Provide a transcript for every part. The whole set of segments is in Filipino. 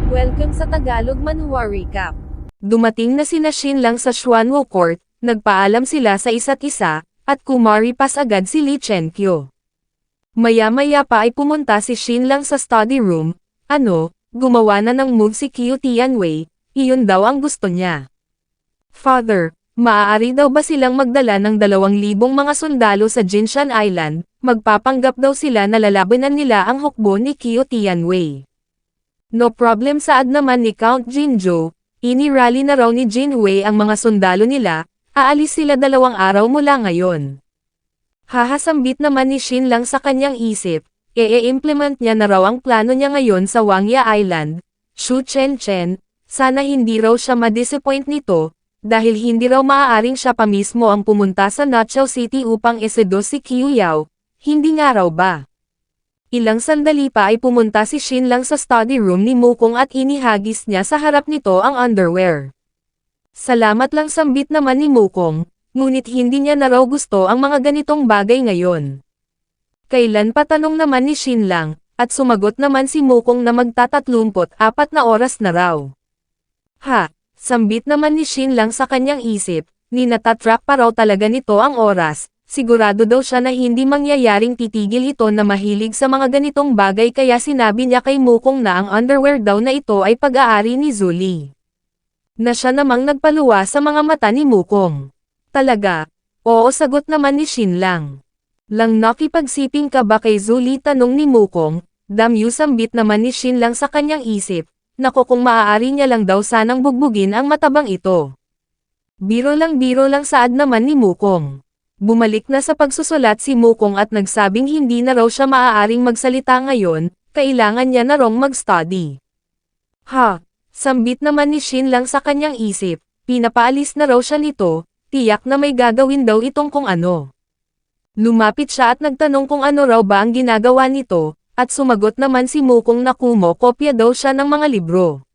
Welcome sa Tagalog Manhwa Recap. Dumating na sina Shinlang sa Xuanwo Court, nagpaalam sila sa isa't isa, at kumaripas agad si Lee Chenkyo. Maya-maya pa ay pumunta si Shinlang sa study room, gumawa na ng move si Qiu Tianwei, iyon daw ang gusto niya. Father, maaari daw ba silang magdala ng 2,000 mga sundalo sa Jinshan Island, magpapanggap daw sila na lalabanan nila ang hukbo ni Qiu Tianwei. No problem, saad naman ni Count Jinzhou, inirally na raw ni Jinwei ang mga sundalo nila, aalis sila 2 araw mula ngayon. Hahasambit naman ni Shinlang sa kanyang isip, i-implement niya na raw ang plano niya ngayon sa Wangya Island. Shu Chen, sana hindi raw siya ma-disappoint nito, dahil hindi raw maaaring siya pa mismo ang pumunta sa Notchao City upang iseduce si Qiu Yao, hindi nga raw ba? Ilang sandali pa ay pumunta si Shinlang sa study room ni Mukong at inihagis niya sa harap nito ang underwear. Salamat lang, sambit naman ni Mukong, ngunit hindi niya na raw gusto ang mga ganitong bagay ngayon. Kailan pa, tanong naman ni Shinlang, at sumagot naman si Mukong na magta-34 na oras na raw. Ha, sambit naman ni Shinlang sa kanyang isip, natatrack pa raw talaga nito ang oras. Sigurado daw siya na hindi mangyayaring titigil ito na mahilig sa mga ganitong bagay, kaya sinabi niya kay Mukong na ang underwear daw na ito ay pag-aari ni Zuli. Na siya namang nagpaluwa sa mga mata ni Mukong. Talaga? Oo, sagot naman ni Shinlang. Lang nakipagsiping ka ba kay Zuli, tanong ni Mukong, damyu, sambit naman ni Shinlang sa kanyang isip, naku, kung maaari niya lang daw sanang bugbugin ang matabang ito. Biro lang, saad naman ni Mukong. Bumalik na sa pagsusulat si Mukong at nagsabing hindi na raw siya maaaring magsalita ngayon, kailangan niya na raw mag-study. Ha, sambit naman ni Shinlang sa kanyang isip, pinapaalis na raw siya nito, tiyak na may gagawin daw itong kung ano. Lumapit siya at nagtanong kung ano raw ba ang ginagawa nito, at sumagot naman si Mukong na kopya daw siya ng mga libro.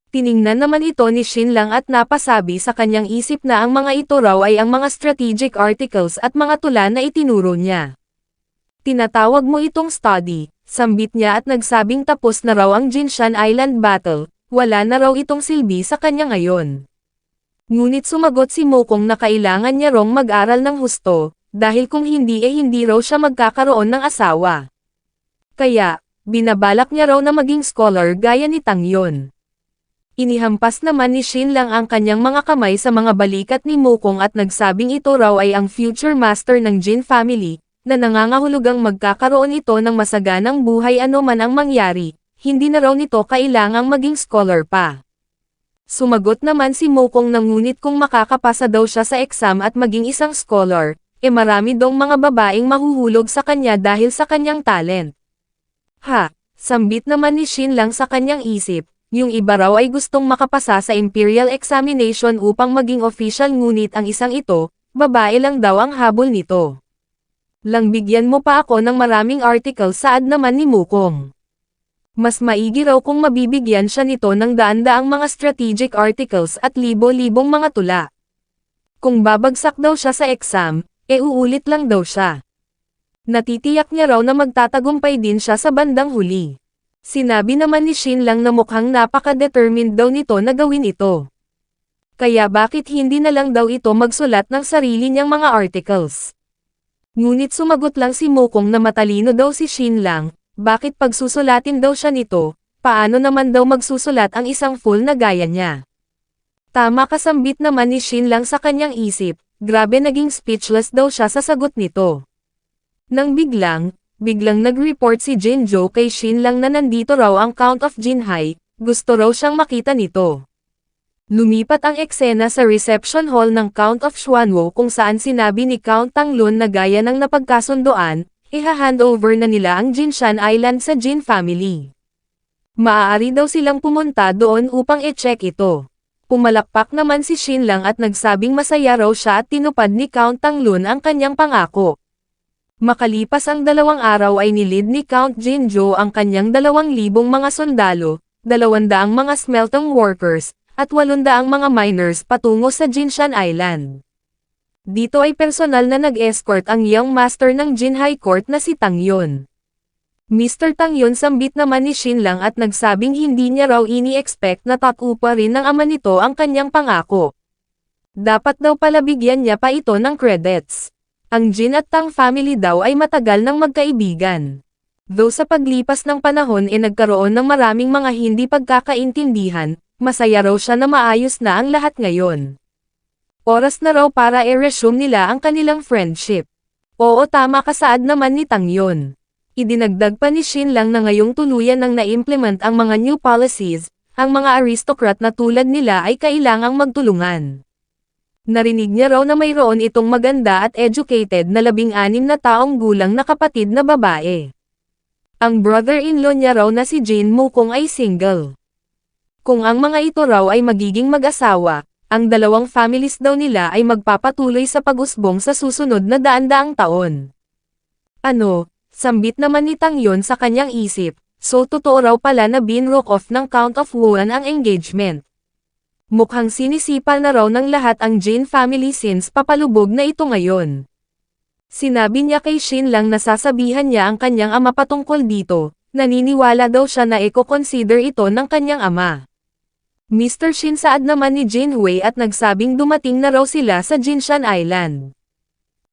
Tiningnan naman ito ni Shinlang at napasabi sa kanyang isip na ang mga ito raw ay ang mga strategic articles at mga tula na itinuro niya. Tinatawag mo itong study, sambit niya at nagsabing tapos na raw ang Jinshan Island battle, wala na raw itong silbi sa kanya ngayon. Ngunit sumagot si Mukong na kailangan niya raw mag-aral ng husto, dahil kung hindi hindi raw siya magkakaroon ng asawa. Kaya, binabalak niya raw na maging scholar gaya ni Tang Yon. Inihampas naman ni Shinlang ang kanyang mga kamay sa mga balikat ni Mukong at nagsabing ito raw ay ang future master ng Jin family, na nangangahulugang magkakaroon ito ng masaganang buhay man ang mangyari, hindi na raw nito kailangang maging scholar pa. Sumagot naman si Mukong na ngunit kung makakapasa daw siya sa exam at maging isang scholar, marami daw mga babaeng mahuhulog sa kanya dahil sa kanyang talent. Ha, sambit naman ni Shinlang sa kanyang isip. Yung iba raw ay gustong makapasa sa Imperial Examination upang maging official, ngunit ang isang ito, babae lang daw ang habol nito. Lang bigyan mo pa ako ng maraming article, saad naman ni Mukong. Mas maigi raw kung mabibigyan siya nito ng daan-daang mga strategic articles at libo-libong mga tula. Kung babagsak daw siya sa exam, uulit lang daw siya. Natitiyak niya raw na magtatagumpay din siya sa bandang huli. Sinabi naman ni Shinlang na mukhang napaka-determined daw nito na gawin ito. Kaya bakit hindi na lang daw ito magsulat ng sarili niyang mga articles? Ngunit sumagot lang si Mukong na matalino daw si Shinlang, bakit pagsusulatin daw siya nito, paano naman daw magsusulat ang isang fool na gaya niya? Tama, kasambit naman ni Shinlang sa kanyang isip, grabe, naging speechless daw siya sa sagot nito. Nang biglang nag-report si Jinzhou kay Shinlang na nandito raw ang Count of Jinhai, gusto raw siyang makita nito. Lumipat ang eksena sa reception hall ng Count of Xuanwo kung saan sinabi ni Count Tanglun na gaya ng napagkasundoan, iha-handover na nila ang Jinshan Island sa Jin family. Maaari daw silang pumunta doon upang i-check ito. Pumalakpak naman si Shinlang at nagsabing masaya raw siya at tinupad ni Count Tanglun ang kanyang pangako. Makalipas ang 2 araw ay nilid ni Count Jinzhou ang kanyang 2,000 mga sundalo, 200 mga smelting workers, at 800 mga miners patungo sa Jinshan Island. Dito ay personal na nag-escort ang young master ng Jinhai Court na si Tang Yon. Mr. Tang Yun sambit naman ni Shin Lang at nagsabing hindi niya raw ini-expect na takupa rin ng ama nito ang kanyang pangako. Dapat daw pala bigyan niya pa ito ng credits. Ang Jin at Tang family daw ay matagal nang magkaibigan. Though sa paglipas ng panahon nagkaroon ng maraming mga hindi pagkakaintindihan, masaya raw siya na maayos na ang lahat ngayon. Oras na raw para i-resume nila ang kanilang friendship. Oo, tama ka, saad naman ni Tang Yun. Idinagdag pa ni Shin Lang na ngayong tuluyan nang na-implement ang mga new policies, ang mga aristocrat na tulad nila ay kailangang magtulungan. Narinig niya raw na mayroon itong maganda at educated na 16 na taong gulang na kapatid na babae. Ang brother-in-law niya raw na si Jin Mukong ay single. Kung ang mga ito raw ay magiging mag-asawa, ang dalawang families daw nila ay magpapatuloy sa pag-usbong sa susunod na daan-daang taon. Ano, sambit naman ni Tang Yun sa kanyang isip, so totoo raw pala na binroke off ng Count of Wuan ang engagement. Mukhang sinisipa na raw ng lahat ang Jin family since papalubog na ito ngayon. Sinabi niya kay Shin Lang na sasabihan niya ang kanyang ama patungkol dito, naniniwala daw siya na i-consider ito ng kanyang ama. Mr. Shin saad naman ni Jin Hui at nagsabing dumating na raw sila sa Jinshan Island.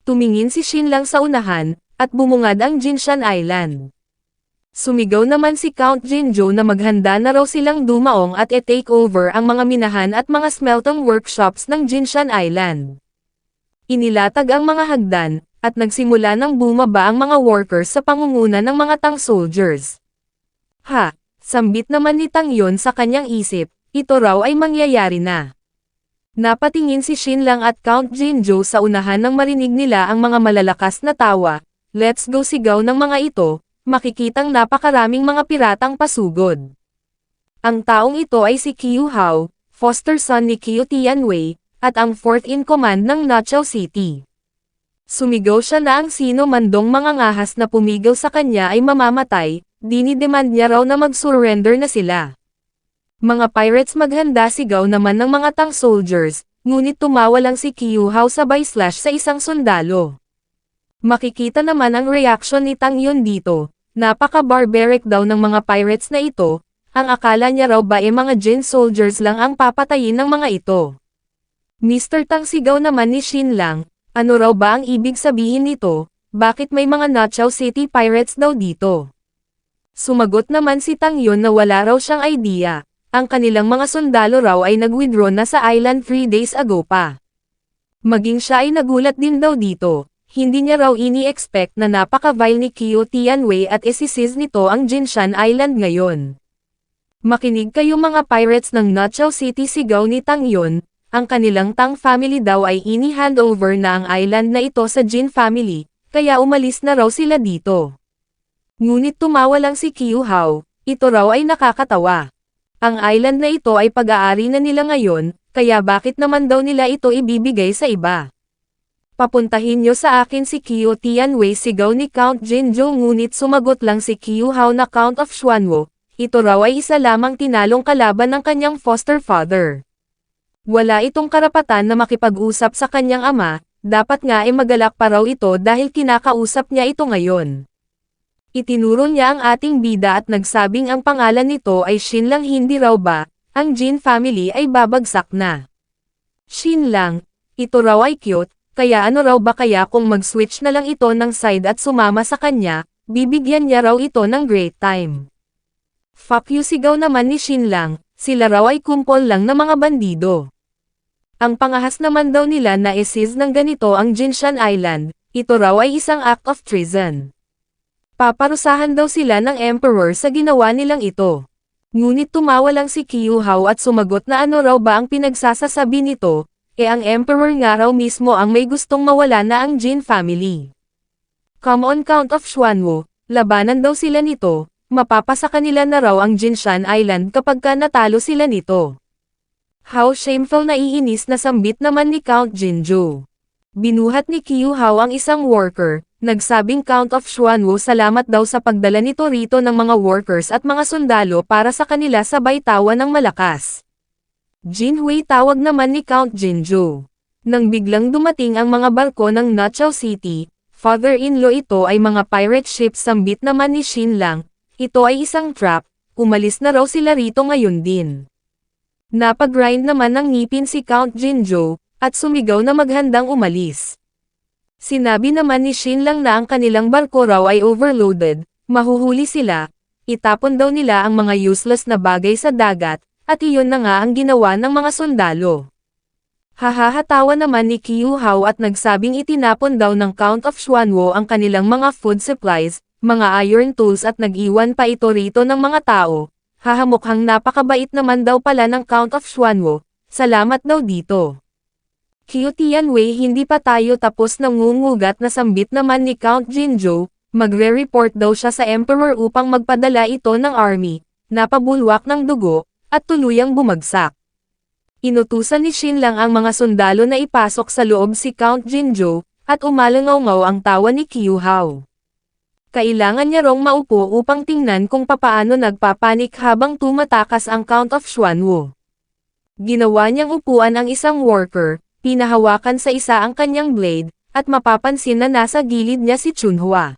Tumingin si Shin Lang sa unahan, at bumungad ang Jinshan Island. Sumigaw naman si Count Jinzhou na maghanda na raw silang dumaong at i-take over ang mga minahan at mga smelting workshops ng Jinshan Island. Inilatag ang mga hagdan, at nagsimula ng bumaba ang mga workers sa pangunguna ng mga Tang soldiers. Ha, sambit naman ni Tang Yun sa kanyang isip, ito raw ay mangyayari na. Napatingin si Shin Lang at Count Jinzhou sa unahan nang marinig nila ang mga malalakas na tawa, "Let's go," sigaw ng mga ito, makikitang napakaraming mga piratang pasugod. Ang taong ito ay si Qiu Hao, foster son ni Qiu Tianwei, at ang fourth in command ng Nachao City. Sumigaw siya na ang sino mandong mga ngahas na pumigil sa kanya ay mamamatay, dinidemand niya raw na mag-surrender na sila. Mga pirates maghanda, sigaw naman ng mga Tang soldiers, ngunit tumawa lang si Qiu Hao sabay slash sa isang sundalo. Makikita naman ang reaksyon ni Tang Yun dito, napaka-barbaric daw ng mga pirates na ito, ang akala niya raw ba mga Jin soldiers lang ang papatayin ng mga ito. Mr. Tang, sigaw naman ni Shin Lang, ano raw ba ang ibig sabihin nito, bakit may mga Nachao City pirates daw dito? Sumagot naman si Tang Yun na wala raw siyang idea, ang kanilang mga sundalo raw ay nag-withdraw na sa island 3 days ago pa. Maging siya ay nagulat din daw dito, hindi niya raw ini-expect na napaka-vile ni Qiu Tianwei at isisiz nito ang Jinshan Island ngayon. Makinig kayo mga pirates ng Nachao City, sigaw ni Tang Yun. Ang kanilang Tang family daw ay ini-handover na ang island na ito sa Jin family, kaya umalis na raw sila dito. Ngunit tumawa lang si Qiu Hao, ito raw ay nakakatawa. Ang island na ito ay pag-aari na nila ngayon, kaya bakit naman daw nila ito ibibigay sa iba? Papuntahin niyo sa akin si Qiu Tianwei, sigaw ni Count Jinzhou, ngunit sumagot lang si Qiu Hao na Count of Xuanwo, ito raw ay isa lamang tinalong kalaban ng kanyang foster father. Wala itong karapatan na makipag-usap sa kanyang ama, dapat nga ay magalak pa raw ito dahil kinakausap niya ito ngayon. Itinuro niya ang ating bida at nagsabing ang pangalan nito ay Shin Lang, hindi raw ba, ang Jin family ay babagsak na. Shin Lang, ito raw ay cute, kaya ano raw ba kaya kung mag-switch na lang ito ng side at sumama sa kanya, bibigyan niya raw ito ng great time. Fuck you, sigaw naman ni Shin Lang, sila raw ay kumpol lang na mga bandido. Ang pangahas naman daw nila na isiz ng ganito ang Jinshan Island, ito raw ay isang act of treason. Paparusahan daw sila ng emperor sa ginawa nilang ito. Ngunit tumawa lang si Qiu Hao at sumagot na ano raw ba ang pinagsasasabi nito, ang emperor nga raw mismo ang may gustong mawala na ang Jin family. Come on Count of Xuanwo, labanan daw sila nito, mapapasa kanila na raw ang Jinshan Island kapag ka natalo sila nito. How shameful, na iinis na sambit naman ni Count Jinzhou. Binuhat ni Qiu Hao ang isang worker, nagsabing Count of Xuanwo salamat daw sa pagdala nito rito ng mga workers at mga sundalo para sa kanila sabay tawa ng malakas. Jin Hui, tawag naman ni Count Jinzhou. Nang biglang dumating ang mga barko ng Nachao City, father-in-law ito ay mga pirate ship sambit naman ni Shin lang, ito ay isang trap, umalis na raw sila rito ngayon din. Napag-grind naman ng ngipin si Count Jinjo, at sumigaw na maghandang umalis. Sinabi naman ni Shin lang na ang kanilang barko raw ay overloaded, mahuhuli sila, itapon daw nila ang mga useless na bagay sa dagat, at iyon na nga ang ginawa ng mga sundalo. Hahahatawa naman ni Qiu Hao at nagsabing itinapon daw ng Count of Xuanwo ang kanilang mga food supplies, mga iron tools at nag-iwan pa ito rito ng mga tao. Hahamukhang napakabait naman daw pala ng Count of Xuanwo, salamat daw dito. Qiu Tianwei, hindi pa tayo tapos nangungugat na sambit naman ni Count Jinjo, magre-report daw siya sa Emperor upang magpadala ito ng army, napabulwak ng dugo, at tuluyang bumagsak. Inutusan ni Shin lang ang mga sundalo na ipasok sa loob si Count Jinjo, at umalangaw-ngaw ang tawa ni Qiu Hao. Kailangan niya rong maupo upang tingnan kung papaano nagpapanik habang tumatakas ang Count of Xuanwo. Ginawa niyang upuan ang isang worker, pinahawakan sa isa ang kanyang blade, at mapapansin na nasa gilid niya si Chunhua.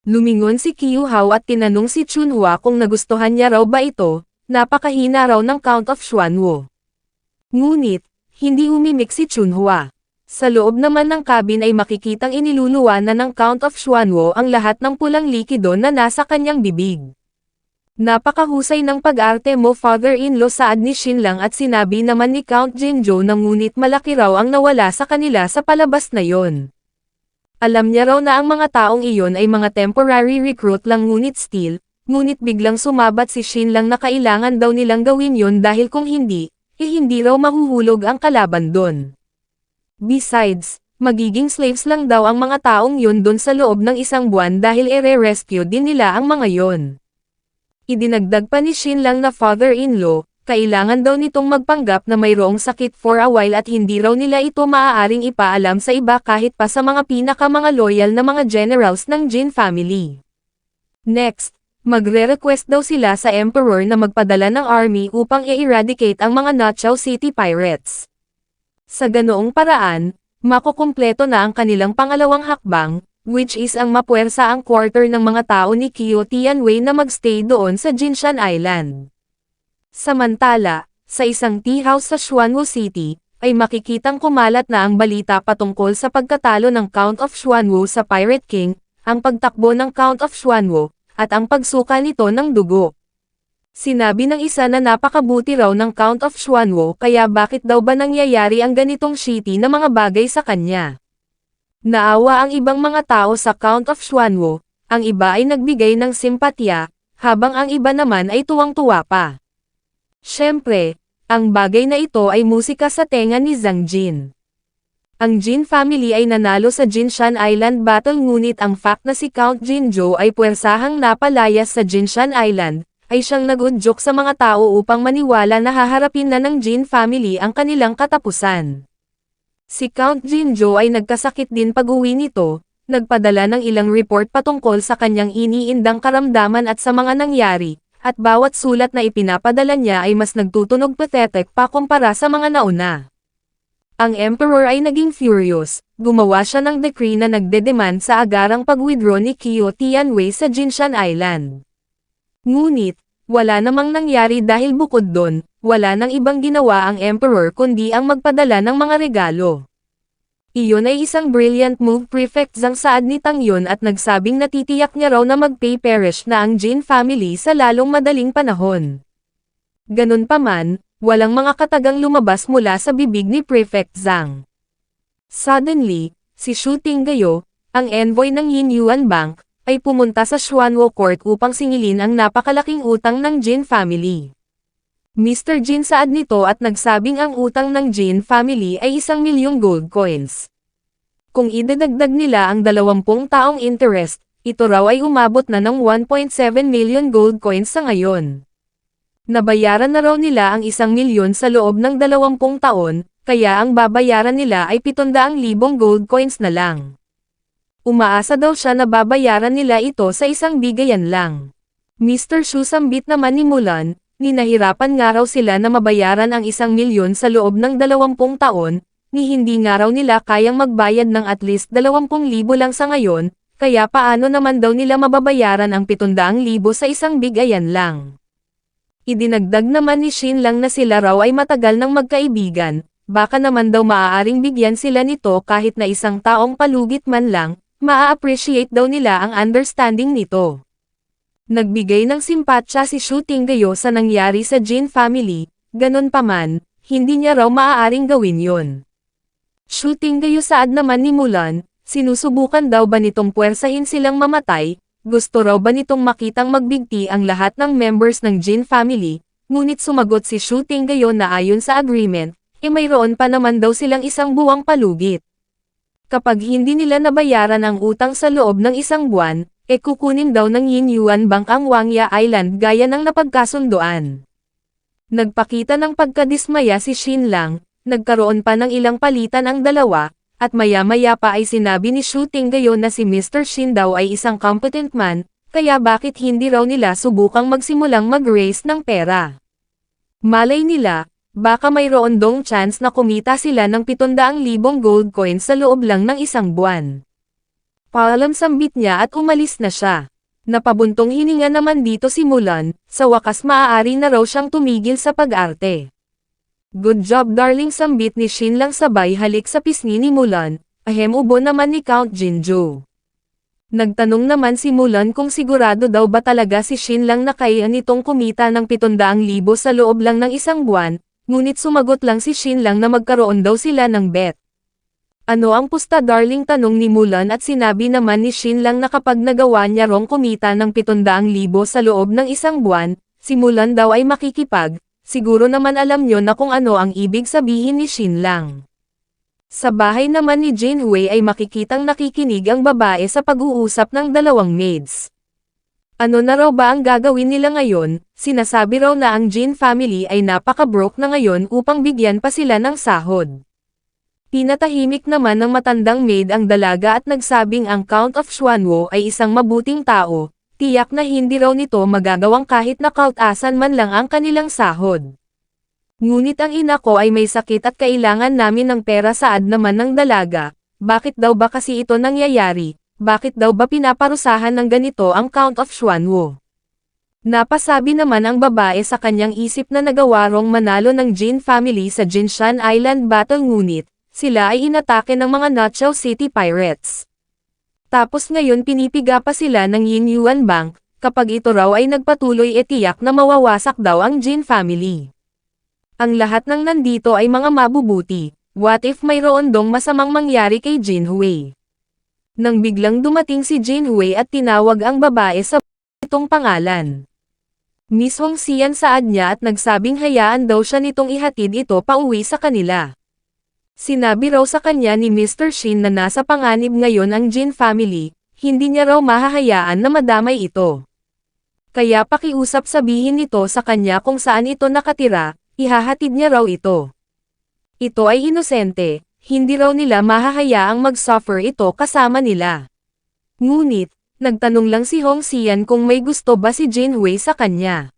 Lumingon si Qiu Hao at tinanong si Chunhua kung nagustuhan niya raw ba ito, napakahina raw ng Count of Xuanwo. Ngunit, hindi umimik si Chunhua. Sa loob naman ng cabin ay makikitang iniluluwanan ng Count of Xuanwo ang lahat ng pulang likido na nasa kanyang bibig. Napakahusay ng pag-arte mo, father-in-law, saad ni Shin lang, at sinabi naman ni Count Jinjo na ngunit malaki raw ang nawala sa kanila sa palabas na yon. Alam niya raw na ang mga taong iyon ay mga temporary recruit lang ngunit biglang sumabat si Shin lang na kailangan daw nilang gawin yon dahil kung hindi, hindi raw mahuhulog ang kalaban doon. Besides, magiging slaves lang daw ang mga taong yun doon sa loob ng isang buwan dahil ire-rescue din nila ang mga yon. Idinagdag pa ni Shin lang na father-in-law, kailangan daw nitong magpanggap na mayroong sakit for a while at hindi raw nila ito maaaring ipaalam sa iba kahit pa sa mga mga loyal na mga generals ng Jin family. Next, magre-request daw sila sa Emperor na magpadala ng army upang i-eradicate ang mga Notchao City pirates. Sa ganoong paraan, makukumpleto na ang kanilang pangalawang hakbang, which is ang mapuwersa ang quarter ng mga tao ni Qiu Tianwei na magstay doon sa Jinshan Island. Samantala, sa isang tea house sa Xuanwo City, ay makikitang kumalat na ang balita patungkol sa pagkatalo ng Count of Xuanwo sa Pirate King, ang pagtakbo ng Count of Xuanwo, at ang pagsuka nito ng dugo. Sinabi ng isa na napakabuti raw ng Count of Xuanwo, kaya bakit daw ba nangyayari ang ganitong shitty na mga bagay sa kanya? Naawa ang ibang mga tao sa Count of Xuanwo, ang iba ay nagbigay ng simpatya, habang ang iba naman ay tuwang-tuwa pa. Siyempre, ang bagay na ito ay musika sa tenga ni Zhang Jin. Ang Jin family ay nanalo sa Jinshan Island Battle ngunit ang fact na si Count Jinjo ay puwersahang napalayas sa Jinshan Island, ay siyang nag-udyok sa mga tao upang maniwala na haharapin na ng Jin family ang kanilang katapusan. Si Count Jinjo ay nagkasakit din pag-uwi nito, nagpadala ng ilang report patungkol sa kanyang iniindang karamdaman at sa mga nangyari, at bawat sulat na ipinapadala niya ay mas nagtutunog pathetic pa kumpara sa mga nauna. Ang Emperor ay naging furious, gumawa siya ng decree na nagdedemand sa agarang pag-withdraw ni Qiu Tianwei sa Jinshan Island. Ngunit, wala namang nangyari dahil bukod doon, wala nang ibang ginawa ang Emperor kundi ang magpadala ng mga regalo. Iyon ay isang brilliant move, Prefect Zhang, saad ni Tang Yun, at nagsabing natitiyak niya raw na mag-pay perish na ang Jin family sa lalong madaling panahon. Ganun pa man, walang mga katagang lumabas mula sa bibig ni Prefect Zhang. Suddenly, si Xu Tinggayo, ang envoy ng Yinyuan Bank, ay pumunta sa Xuanwo Court upang singilin ang napakalaking utang ng Jin family. Mr. Jin, saad nito, at nagsabing ang utang ng Jin family ay 1,000,000 gold coins. Kung idadagdag nila ang 20 taong interest, ito raw ay umabot na ng 1.7 million gold coins sa ngayon. Nabayaran na raw nila ang 1,000,000 sa loob ng 20 taon, kaya ang babayaran nila ay 700,000 gold coins na lang. Umaasa daw siya na babayaran nila ito sa isang bigayan lang. Mr. Xu, sambit naman ni Mulan, ninahirapan nga raw sila na mabayaran ang 1,000,000 sa loob ng 20 taon, ni hindi nga raw nila kayang magbayad ng at least 20,000 lang sa ngayon, kaya paano naman daw nila mababayaran ang 700,000 sa isang bigayan lang. Idinagdag naman ni Shin Lang na sila raw ay matagal nang magkaibigan, baka naman daw maaaring bigyan sila nito kahit na isang taong palugit man lang, maa-appreciate daw nila ang understanding nito. Nagbigay ng simpatsya si Shu Tinggayo sa nangyari sa Jin family, ganun pa man, hindi niya raw maaaring gawin yon. Shu Tinggayo saad naman ni Mulan, sinusubukan daw ba nitong puwersahin silang mamatay, gusto raw ba nitong makitang magbigti ang lahat ng members ng Jin family, ngunit sumagot si Shu Tinggayo na ayon sa agreement, mayroon pa naman daw silang isang buwang palugit. Kapag hindi nila nabayaran ang utang sa loob ng isang buwan, kukunin daw ng Yin Yuan Bank ang Wangya Island gaya ng napagkasunduan. Nagpakita ng pagkadismaya si Shin Lang, nagkaroon pa ng ilang palitan ang dalawa, at maya-maya pa ay sinabi ni Shu Tinggayo na si Mr. Shin daw ay isang competent man, kaya bakit hindi raw nila subukang magsimulang mag-raise ng pera. Malay nila, baka mayroon dong chance na kumita sila ng 700,000 gold coins sa loob lang ng isang buwan. Paalam sambit niya at umalis na siya. Napabuntong hininga naman dito si Mulan, sa wakas maaari na raw siyang tumigil sa pag-arte. Good job darling sambit ni Shin Lang sabay halik sa pisngi ni Mulan, ahem ubo naman ni Count Jinju. Nagtanong naman si Mulan kung sigurado daw ba talaga si Shin Lang na kaya nitong kumita ng 700,000 sa loob lang ng isang buwan, ngunit sumagot lang si Shin Lang na magkaroon daw sila ng bet. Ano ang pusta darling tanong ni Mulan at sinabi naman ni Shin Lang na kapag nagawa niya rong kumita ng 700,000 sa loob ng isang buwan, si Mulan daw ay makikipag, siguro naman alam nyo na kung ano ang ibig sabihin ni Shin Lang. Sa bahay naman ni Jin Hui ay makikitang nakikinig ang babae sa pag-uusap ng dalawang maids. Ano na raw ba ang gagawin nila ngayon? Sinasabi raw na ang Jin family ay napaka-broke na ngayon upang bigyan pa sila ng sahod. Pinatahimik naman ng matandang maid ang dalaga at nagsabing ang Count of Xuanwo ay isang mabuting tao, tiyak na hindi raw nito magagawang kahit na kautasan man lang ang kanilang sahod. Ngunit ang ina ko ay may sakit at kailangan namin ng pera saad naman ng dalaga, bakit daw ba kasi ito nangyayari, bakit daw ba pinaparusahan ng ganito ang Count of Xuanwo? Napasabi naman ang babae sa kanyang isip na nagawa rong manalo ng Jin family sa Jinshan Island Battle ngunit, sila ay inatake ng mga Nutshell City Pirates. Tapos ngayon pinipiga pa sila ng Yin Yuan Bank, kapag ito raw ay nagpatuloy tiyak na mawawasak daw ang Jin family. Ang lahat ng nandito ay mga mabubuti, what if mayroon dong masamang mangyari kay Jin Hui? Nang biglang dumating si Jin Hui at tinawag ang babae sa itong pangalan. Miss Hong Xian saad niya at nagsabing hayaan daw siya nitong ihatid ito pauwi sa kanila. Sinabi raw sa kanya ni Mr. Shin na nasa panganib ngayon ang Jin family, hindi niya raw mahahayaan na madamay ito. Kaya pakiusap sabihin nito sa kanya kung saan ito nakatira, ihahatid niya raw ito. Ito ay inosente, hindi raw nila mahahayaang mag-suffer ito kasama nila. Ngunit, nagtanong lang si Hong Xian kung may gusto ba si Jin Hui sa kanya.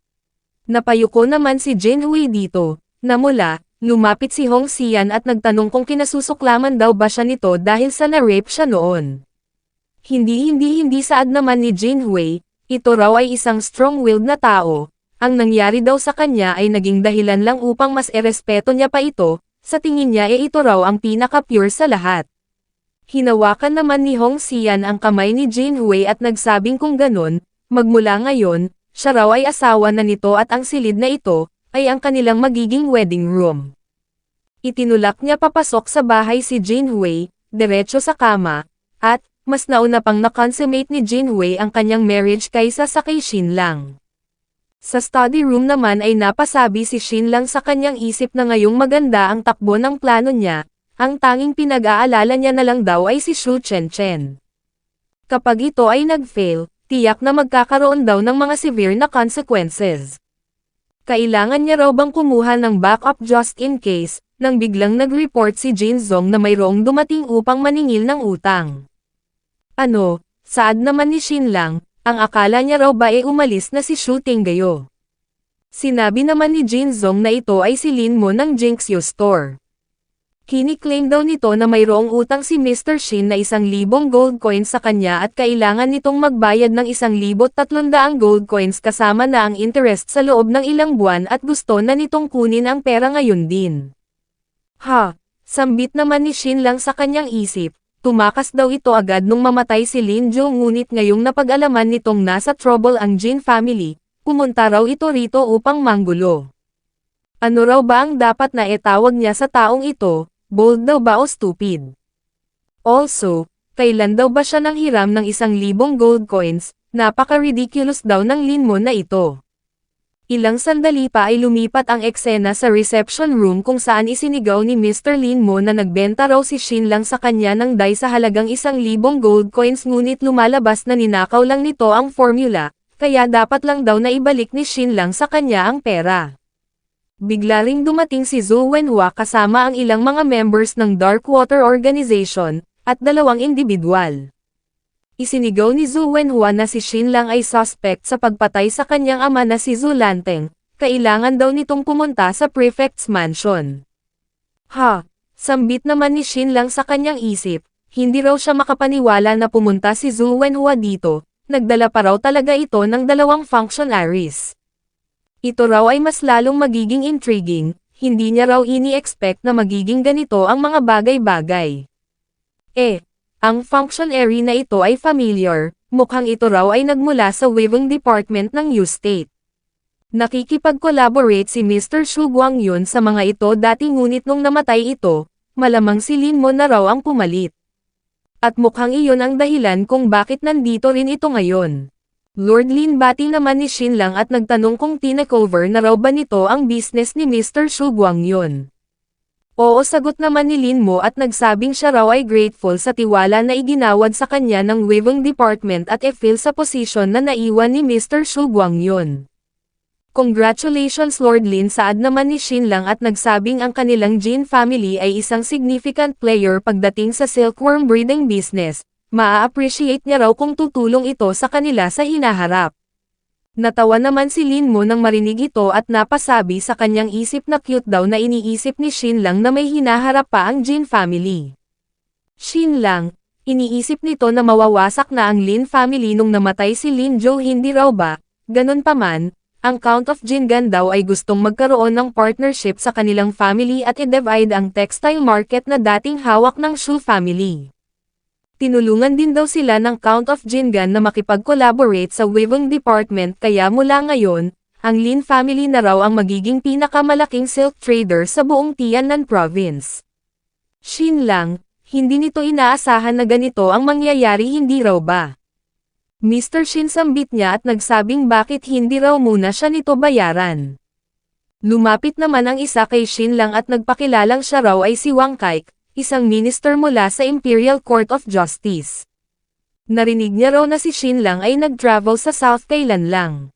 Napayuko naman si Jin Hui dito, na mula, lumapit si Hong Xian at nagtanong kung kinasusuklaman daw ba siya nito dahil sa na-rape siya noon. Hindi saad naman ni Jin Hui, ito raw ay isang strong-willed na tao, ang nangyari daw sa kanya ay naging dahilan lang upang mas erespeto niya pa ito, sa tingin niya ito raw ang pinaka-pure sa lahat. Hinawakan naman ni Hong Xian ang kamay ni Jin Hui at nagsabing kung ganun, magmula ngayon, siya raw ay asawa na nito at ang silid na ito, ay ang kanilang magiging wedding room. Itinulak niya papasok sa bahay si Jin Hui, diretso sa kama, at, mas nauna pang na-consummate ni Jin Hui ang kanyang marriage kaysa sa kay Shin Lang. Sa study room naman ay napasabi si Shin Lang sa kanyang isip na ngayong maganda ang takbo ng plano niya, ang tanging pinag-aalala niya na lang daw ay si Shu Chen. Kapag ito ay nag-fail, tiyak na magkakaroon daw ng mga severe na consequences. Kailangan niya raw bang kumuha ng backup just in case, nang biglang nag-report si Jin Zong na mayroong dumating upang maningil ng utang. Ano, saad naman ni Shin Lang, ang akala niya raw ba umalis na si Shu Tinggayo. Sinabi naman ni Jin Zong na ito ay si Lin Mo ng Jinxio Store. Kiniklaim daw nito na mayroong utang si Mr. Shin na 1,000 gold coins sa kanya at kailangan nitong magbayad ng 1,300 gold coins kasama na ang interest sa loob ng ilang buwan at gusto na nitong kunin ang pera ngayon din. Ha! Sambit naman ni Shin lang sa kanyang isip, tumakas daw ito agad nung mamatay si Lin Jo ngunit ngayong napag-alaman nitong nasa trouble ang Jin family, pumunta raw ito rito upang manggulo. Ano raw ba ang dapat na itawag niya sa taong ito? Bold daw ba o stupid? Also, kailan daw ba siya nang hiram ng 1,000 gold coins? Napaka-ridiculous daw ng Lin Mo na ito. Ilang sandali pa ay lumipat ang eksena sa reception room kung saan isinigaw ni Mr. Lin Mo na nagbenta raw si Shin lang sa kanya ng dye sa halagang 1,000 gold coins ngunit lumalabas na ninakaw lang nito ang formula, kaya dapat lang daw na ibalik ni Shin lang sa kanya ang pera. Bigla ring dumating si Zhou Wenhua kasama ang ilang mga members ng Darkwater Organization, at 2 individual. Isinigaw ni Zhou Wenhua na si Shin lang ay suspect sa pagpatay sa kanyang ama na si Zhou Lanteng, kailangan daw nitong pumunta sa Prefect's Mansion. Ha! Sambit naman ni Shin lang sa kanyang isip, hindi raw siya makapaniwala na pumunta si Zhou Wenhua dito, nagdala pa raw talaga ito ng 2 functionaries. Ito raw ay mas lalong magiging intriguing, hindi niya raw ini-expect na magiging ganito ang mga bagay-bagay. Ang functionary na ito ay familiar, mukhang ito raw ay nagmula sa weaving department ng U-State. Nakikipag-collaborate si Mr. Xu Guangyun sa mga ito dati ngunit nung namatay ito, malamang si Lin Mo na raw ang pumalit. At mukhang iyon ang dahilan kung bakit nandito rin ito ngayon. Lord Lin bati naman ni Shin lang at nagtanong kung tinakover na raw ba nito ang business ni Mr. Xu Guangyun. Oo, sagot naman ni Lin Mo at nagsabing siya raw ay grateful sa tiwala na iginawad sa kanya ng weaving department at e-fill sa posisyon na naiwan ni Mr. Xu Guangyun. Congratulations Lord Lin, saad naman ni Shin lang at nagsabing ang kanilang Jin family ay isang significant player pagdating sa silkworm breeding business. Maa-appreciate niya raw kung tutulong ito sa kanila sa hinaharap. Natawa naman si Lin Mo nang marinig ito at napasabi sa kanyang isip na cute daw na iniisip ni Shin lang na may hinaharap pa ang Jin family. Shin lang, iniisip nito na mawawasak na ang Lin family nung namatay si Lin Jo, hindi raw ba? Ganun pa man, ang Count of Jingan daw ay gustong magkaroon ng partnership sa kanilang family at i-divide ang textile market na dating hawak ng Xu family. Tinulungan din daw sila ng Count of Jingan na makipag-collaborate sa weaving department kaya mula ngayon, ang Lin family na raw ang magiging pinakamalaking silk trader sa buong Tianan province. Shin lang, hindi nito inaasahan na ganito ang mangyayari, hindi raw ba? Mr. Shin sambit niya at nagsabing bakit hindi raw muna siya nito bayaran. Lumapit naman ang isa kay Shin lang at nagpakilalang siya raw ay si Wang Kaik, isang minister mula sa Imperial Court of Justice. Narinig niya raw na si Shin lang ay nag-travel sa South kailan lang.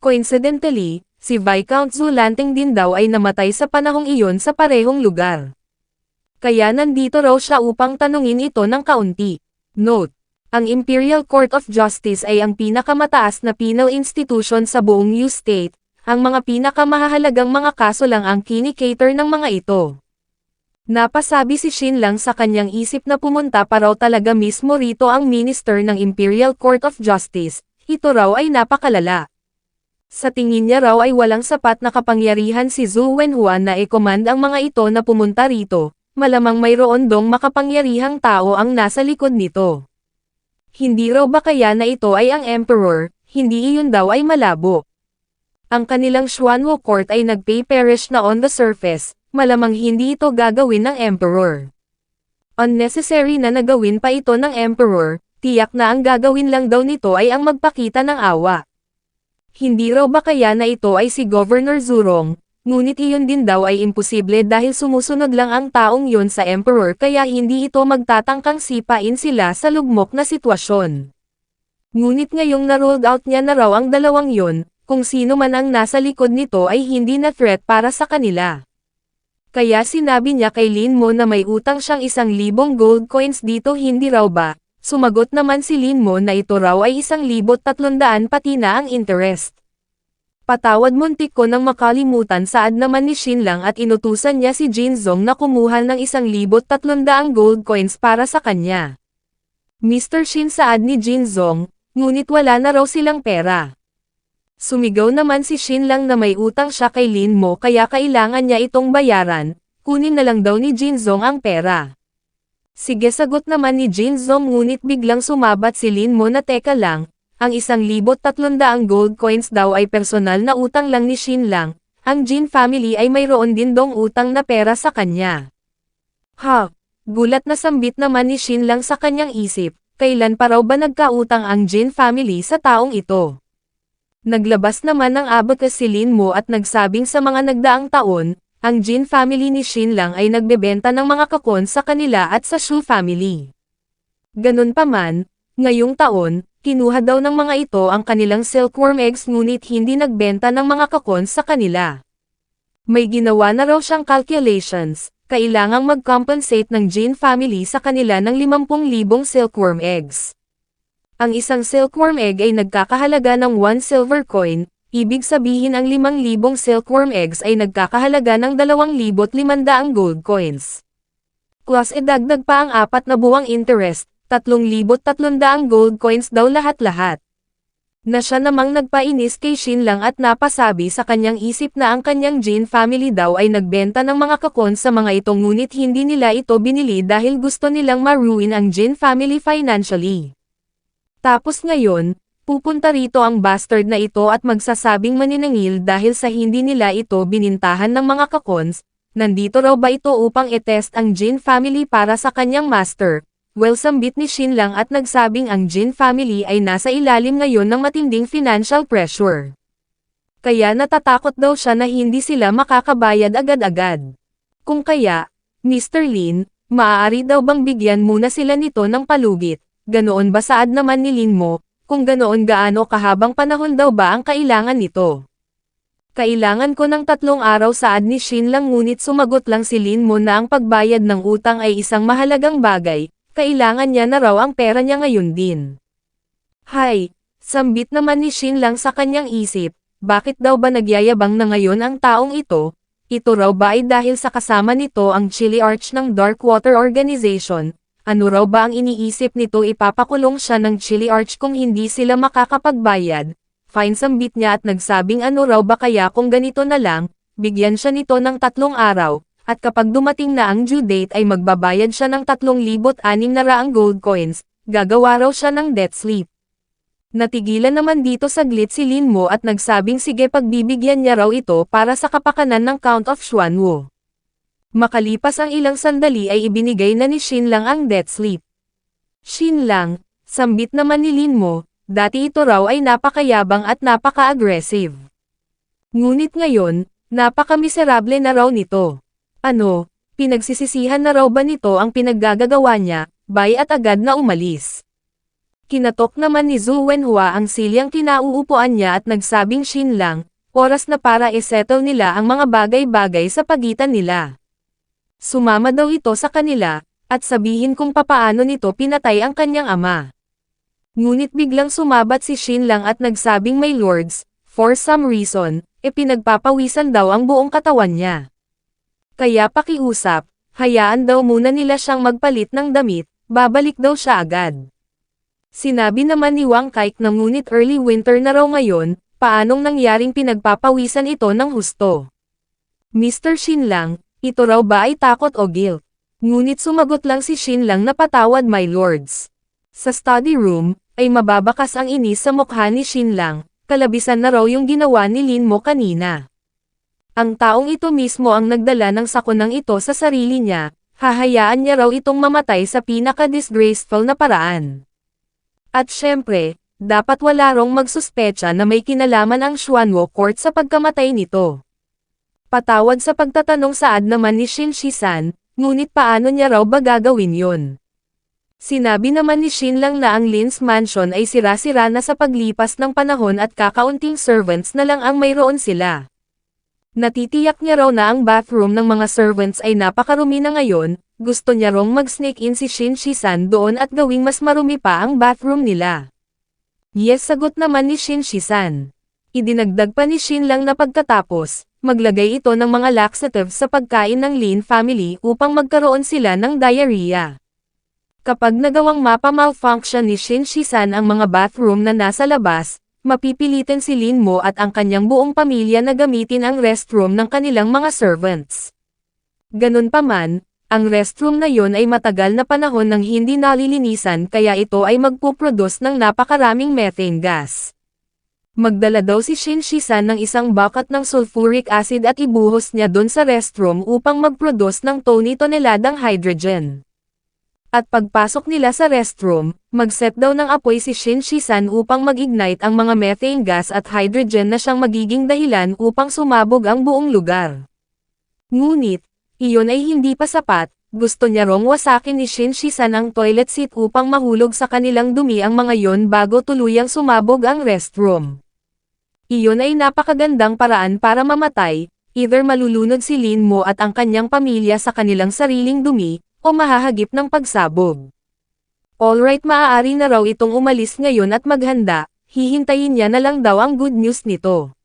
Coincidentally, si Viscount Zhou Lanteng din daw ay namatay sa panahong iyon sa parehong lugar. Kaya nandito raw siya upang tanungin ito ng kaunti. Note: ang Imperial Court of Justice ay ang pinakamataas na penal institution sa buong U-State, ang mga pinakamahalagang mga kaso lang ang kinikater ng mga ito. Napasabi si Shin lang sa kanyang isip na pumunta pa raw talaga mismo rito ang minister ng Imperial Court of Justice, ito raw ay napakalala. Sa tingin niya raw ay walang sapat na kapangyarihan si Zhou Wenhua na i-command ang mga ito na pumunta rito, malamang mayroon dong makapangyarihang tao ang nasa likod nito. Hindi raw ba kaya na ito ay ang Emperor, hindi iyon daw ay malabo. Ang kanilang Xuanwu Court ay nagpay-perish na on the surface, malamang hindi ito gagawin ng Emperor. Unnecessary na nagawin pa ito ng Emperor, tiyak na ang gagawin lang daw nito ay ang magpakita ng awa. Hindi raw ba kaya na ito ay si Governor Zurong, ngunit iyon din daw ay imposible dahil sumusunod lang ang taong yun sa Emperor kaya hindi ito magtatangkang sipain sila sa lugmok na sitwasyon. Ngunit ngayong na-rolled out niya na raw ang dalawang yun, kung sino man ang nasa likod nito ay hindi na threat para sa kanila. Kaya sinabi niya kay Lin Mo na may utang siyang 1,000 gold coins dito, hindi raw ba? Sumagot naman si Lin Mo na ito raw ay 1,300 pati na ang interest. Patawad, muntik ko nang makalimutan, saad naman ni Shin Lang at inutusan niya si Jin Zong na kumuha ng 1,300 gold coins para sa kanya. Mr. Shin, saad ni Jin Zong, ngunit wala na raw silang pera. Sumigaw naman si Shin Lang na may utang siya kay Lin Mo kaya kailangan niya itong bayaran, kunin na lang daw ni Jin Zong ang pera. Sige, sagot naman ni Jin Zong, ngunit biglang sumabat si Lin Mo na teka lang. Ang 1,300 gold coins daw ay personal na utang lang ni Shin Lang, ang Jin family ay mayroon din dong utang na pera sa kanya. Ha? Gulat na sambit naman ni Shin Lang sa kanyang isip, kailan pa raw ba nagkautang ang Jin family sa taong ito? Naglabas naman ng abakas si Lin Mo at nagsabing sa mga nagdaang taon, ang Jin family ni Shin Lang ay nagbebenta ng mga kakon sa kanila at sa Shu family. Ganun pa man, ngayong taon, kinuha daw ng mga ito ang kanilang silkworm eggs ngunit hindi nagbenta ng mga kakon sa kanila. May ginawa na raw siyang calculations, kailangang mag-compensate ng Jin family sa kanila ng 50,000 silkworm eggs. Ang isang silkworm egg ay nagkakahalaga ng 1 silver coin, ibig sabihin ang 5,000 silkworm eggs ay nagkakahalaga ng 2,500 gold coins. Plus idagdag pa ang 4 na buwang interest, 3,300 gold coins daw lahat-lahat. Na siya namang nagpainis kay Shin Lang at napasabi sa kanyang isip na ang kanyang Jin family daw ay nagbenta ng mga kakon sa mga ito ngunit hindi nila ito binili dahil gusto nilang ma-ruin ang Jin family financially. Tapos ngayon, pupunta rito ang bastard na ito at magsasabing maniningil dahil sa hindi nila ito binintahan ng mga kakons. Nandito raw ba ito upang i-test ang Jin family para sa kanyang master? Well, sambit ni Shin Lang at nagsabing ang Jin family ay nasa ilalim ngayon ng matinding financial pressure. Kaya natatakot daw siya na hindi sila makakabayad agad-agad. Kung kaya, Mr. Lin, maaari daw bang bigyan muna sila nito ng palugit? Ganoon ba, saad naman ni Lin Mo? Kung ganoon, gaano kahabang panahon daw ba ang kailangan nito? Kailangan ko ng 3 araw, saad ni Shin Lang, ngunit sumagot lang si Lin Mo na ang pagbayad ng utang ay isang mahalagang bagay. Kailangan niya na raw ang pera niya ngayon din. Hay, sambit naman ni Shin Lang sa kanyang isip, bakit daw ba nagyayabang na ngayon ang taong ito? Ito raw ba ay dahil sa kasama nito ang Chili Arch ng Darkwater Organization? Ano raw ba ang iniisip nito, ipapakulong siya ng Chili Arch kung hindi sila makakapagbayad? Fine, sambit niya at nagsabing ano raw ba kaya kung ganito na lang, bigyan siya nito ng 3 araw. At kapag dumating na ang due date ay magbabayad siya ng 3,600 gold coins, gagawa raw siya ng debt slip. Natigilan naman dito saglit si Lin Mo at nagsabing sige, pagbibigyan niya raw ito para sa kapakanan ng Count of Xuanwu. Makalipas ang ilang sandali ay ibinigay na ni Shin Lang ang debt slip. Shin Lang, sambit naman ni Lin Mo, dati ito raw ay napakayabang at napaka-aggressive. Ngunit ngayon, napaka-miserable na raw nito. Ano, pinagsisisihan na raw ba nito ang pinaggagawa niya, bay at agad na umalis. Kinatok naman ni Zhu Wenhua ang silyang kinauupuan niya at nagsabing Shin Lang, oras na para isettle nila ang mga bagay-bagay sa pagitan nila. Sumama daw ito sa kanila, at sabihin kung papaano nito pinatay ang kanyang ama. Ngunit biglang sumabat si Shin Lang at nagsabing, my lords, for some reason, pinagpapawisan daw ang buong katawan niya. Kaya pakiusap, hayaan daw muna nila siyang magpalit ng damit, babalik daw siya agad. Sinabi naman ni Wang Kaik na ngunit early winter na raw ngayon, paanong nangyaring pinagpapawisan ito ng husto? Mr. Shin Lang, ito raw ba ay takot o guilt? Ngunit sumagot lang si Shin Lang na patawad, my lords. Sa study room, ay mababakas ang inis sa mukha ni Shin Lang, kalabisan na raw yung ginawa ni Lin Mo kanina. Ang taong ito mismo ang nagdala ng sakunang ito sa sarili niya, hahayaan niya raw itong mamatay sa pinaka-disgraceful na paraan. At syempre, dapat wala rong magsuspecha na may kinalaman ang Xuanwu Court sa pagkamatay nito. Patawad sa pagtatanong, saad naman ni Shin Shisan, ngunit paano niya raw ba gagawin yun? Sinabi naman ni Shin Lang na ang Lin's Mansion ay sira-sira na sa paglipas ng panahon at kakaunting servants na lang ang mayroon sila. Natitiyak niya raw na ang bathroom ng mga servants ay napakarumi na ngayon, gusto niya rong mag-sneak in si Shin Shisan doon at gawing mas marumi pa ang bathroom nila. Yes, sagot naman ni Shin Shisan. Idinagdag pa ni Shin Lang na pagkatapos, maglagay ito ng mga laxatives sa pagkain ng Lin family upang magkaroon sila ng diarrhea. Kapag nagawang mapa-malfunction ni Shin Shisan ang mga bathroom na nasa labas, mapipilitin si Lin Mo at ang kanyang buong pamilya na gamitin ang restroom ng kanilang mga servants. Ganun pa man, ang restroom na yon ay matagal na panahon nang hindi nalilinisan kaya ito ay magpuproduce ng napakaraming methane gas. Magdala daw si Shin Shisan ng isang bucket ng sulfuric acid at ibuhos niya doon sa restroom upang mag-produce ng toneladang hydrogen. At pagpasok nila sa restroom, mag-set daw ng apoy si Shin Shisan upang mag-ignite ang mga methane gas at hydrogen na siyang magiging dahilan upang sumabog ang buong lugar. Ngunit, iyon ay hindi pa sapat, gusto niya rong wasakin ni Shin Shisan ang toilet seat upang mahulog sa kanilang dumi ang mga yon bago tuluyang sumabog ang restroom. Iyon ay napakagandang paraan para mamatay, either malulunod si Lin Mo at ang kanyang pamilya sa kanilang sariling dumi, o mahahagip ng pagsabog. Alright, maaari na raw itong umalis ngayon at maghanda, hihintayin niya na lang daw ang good news nito.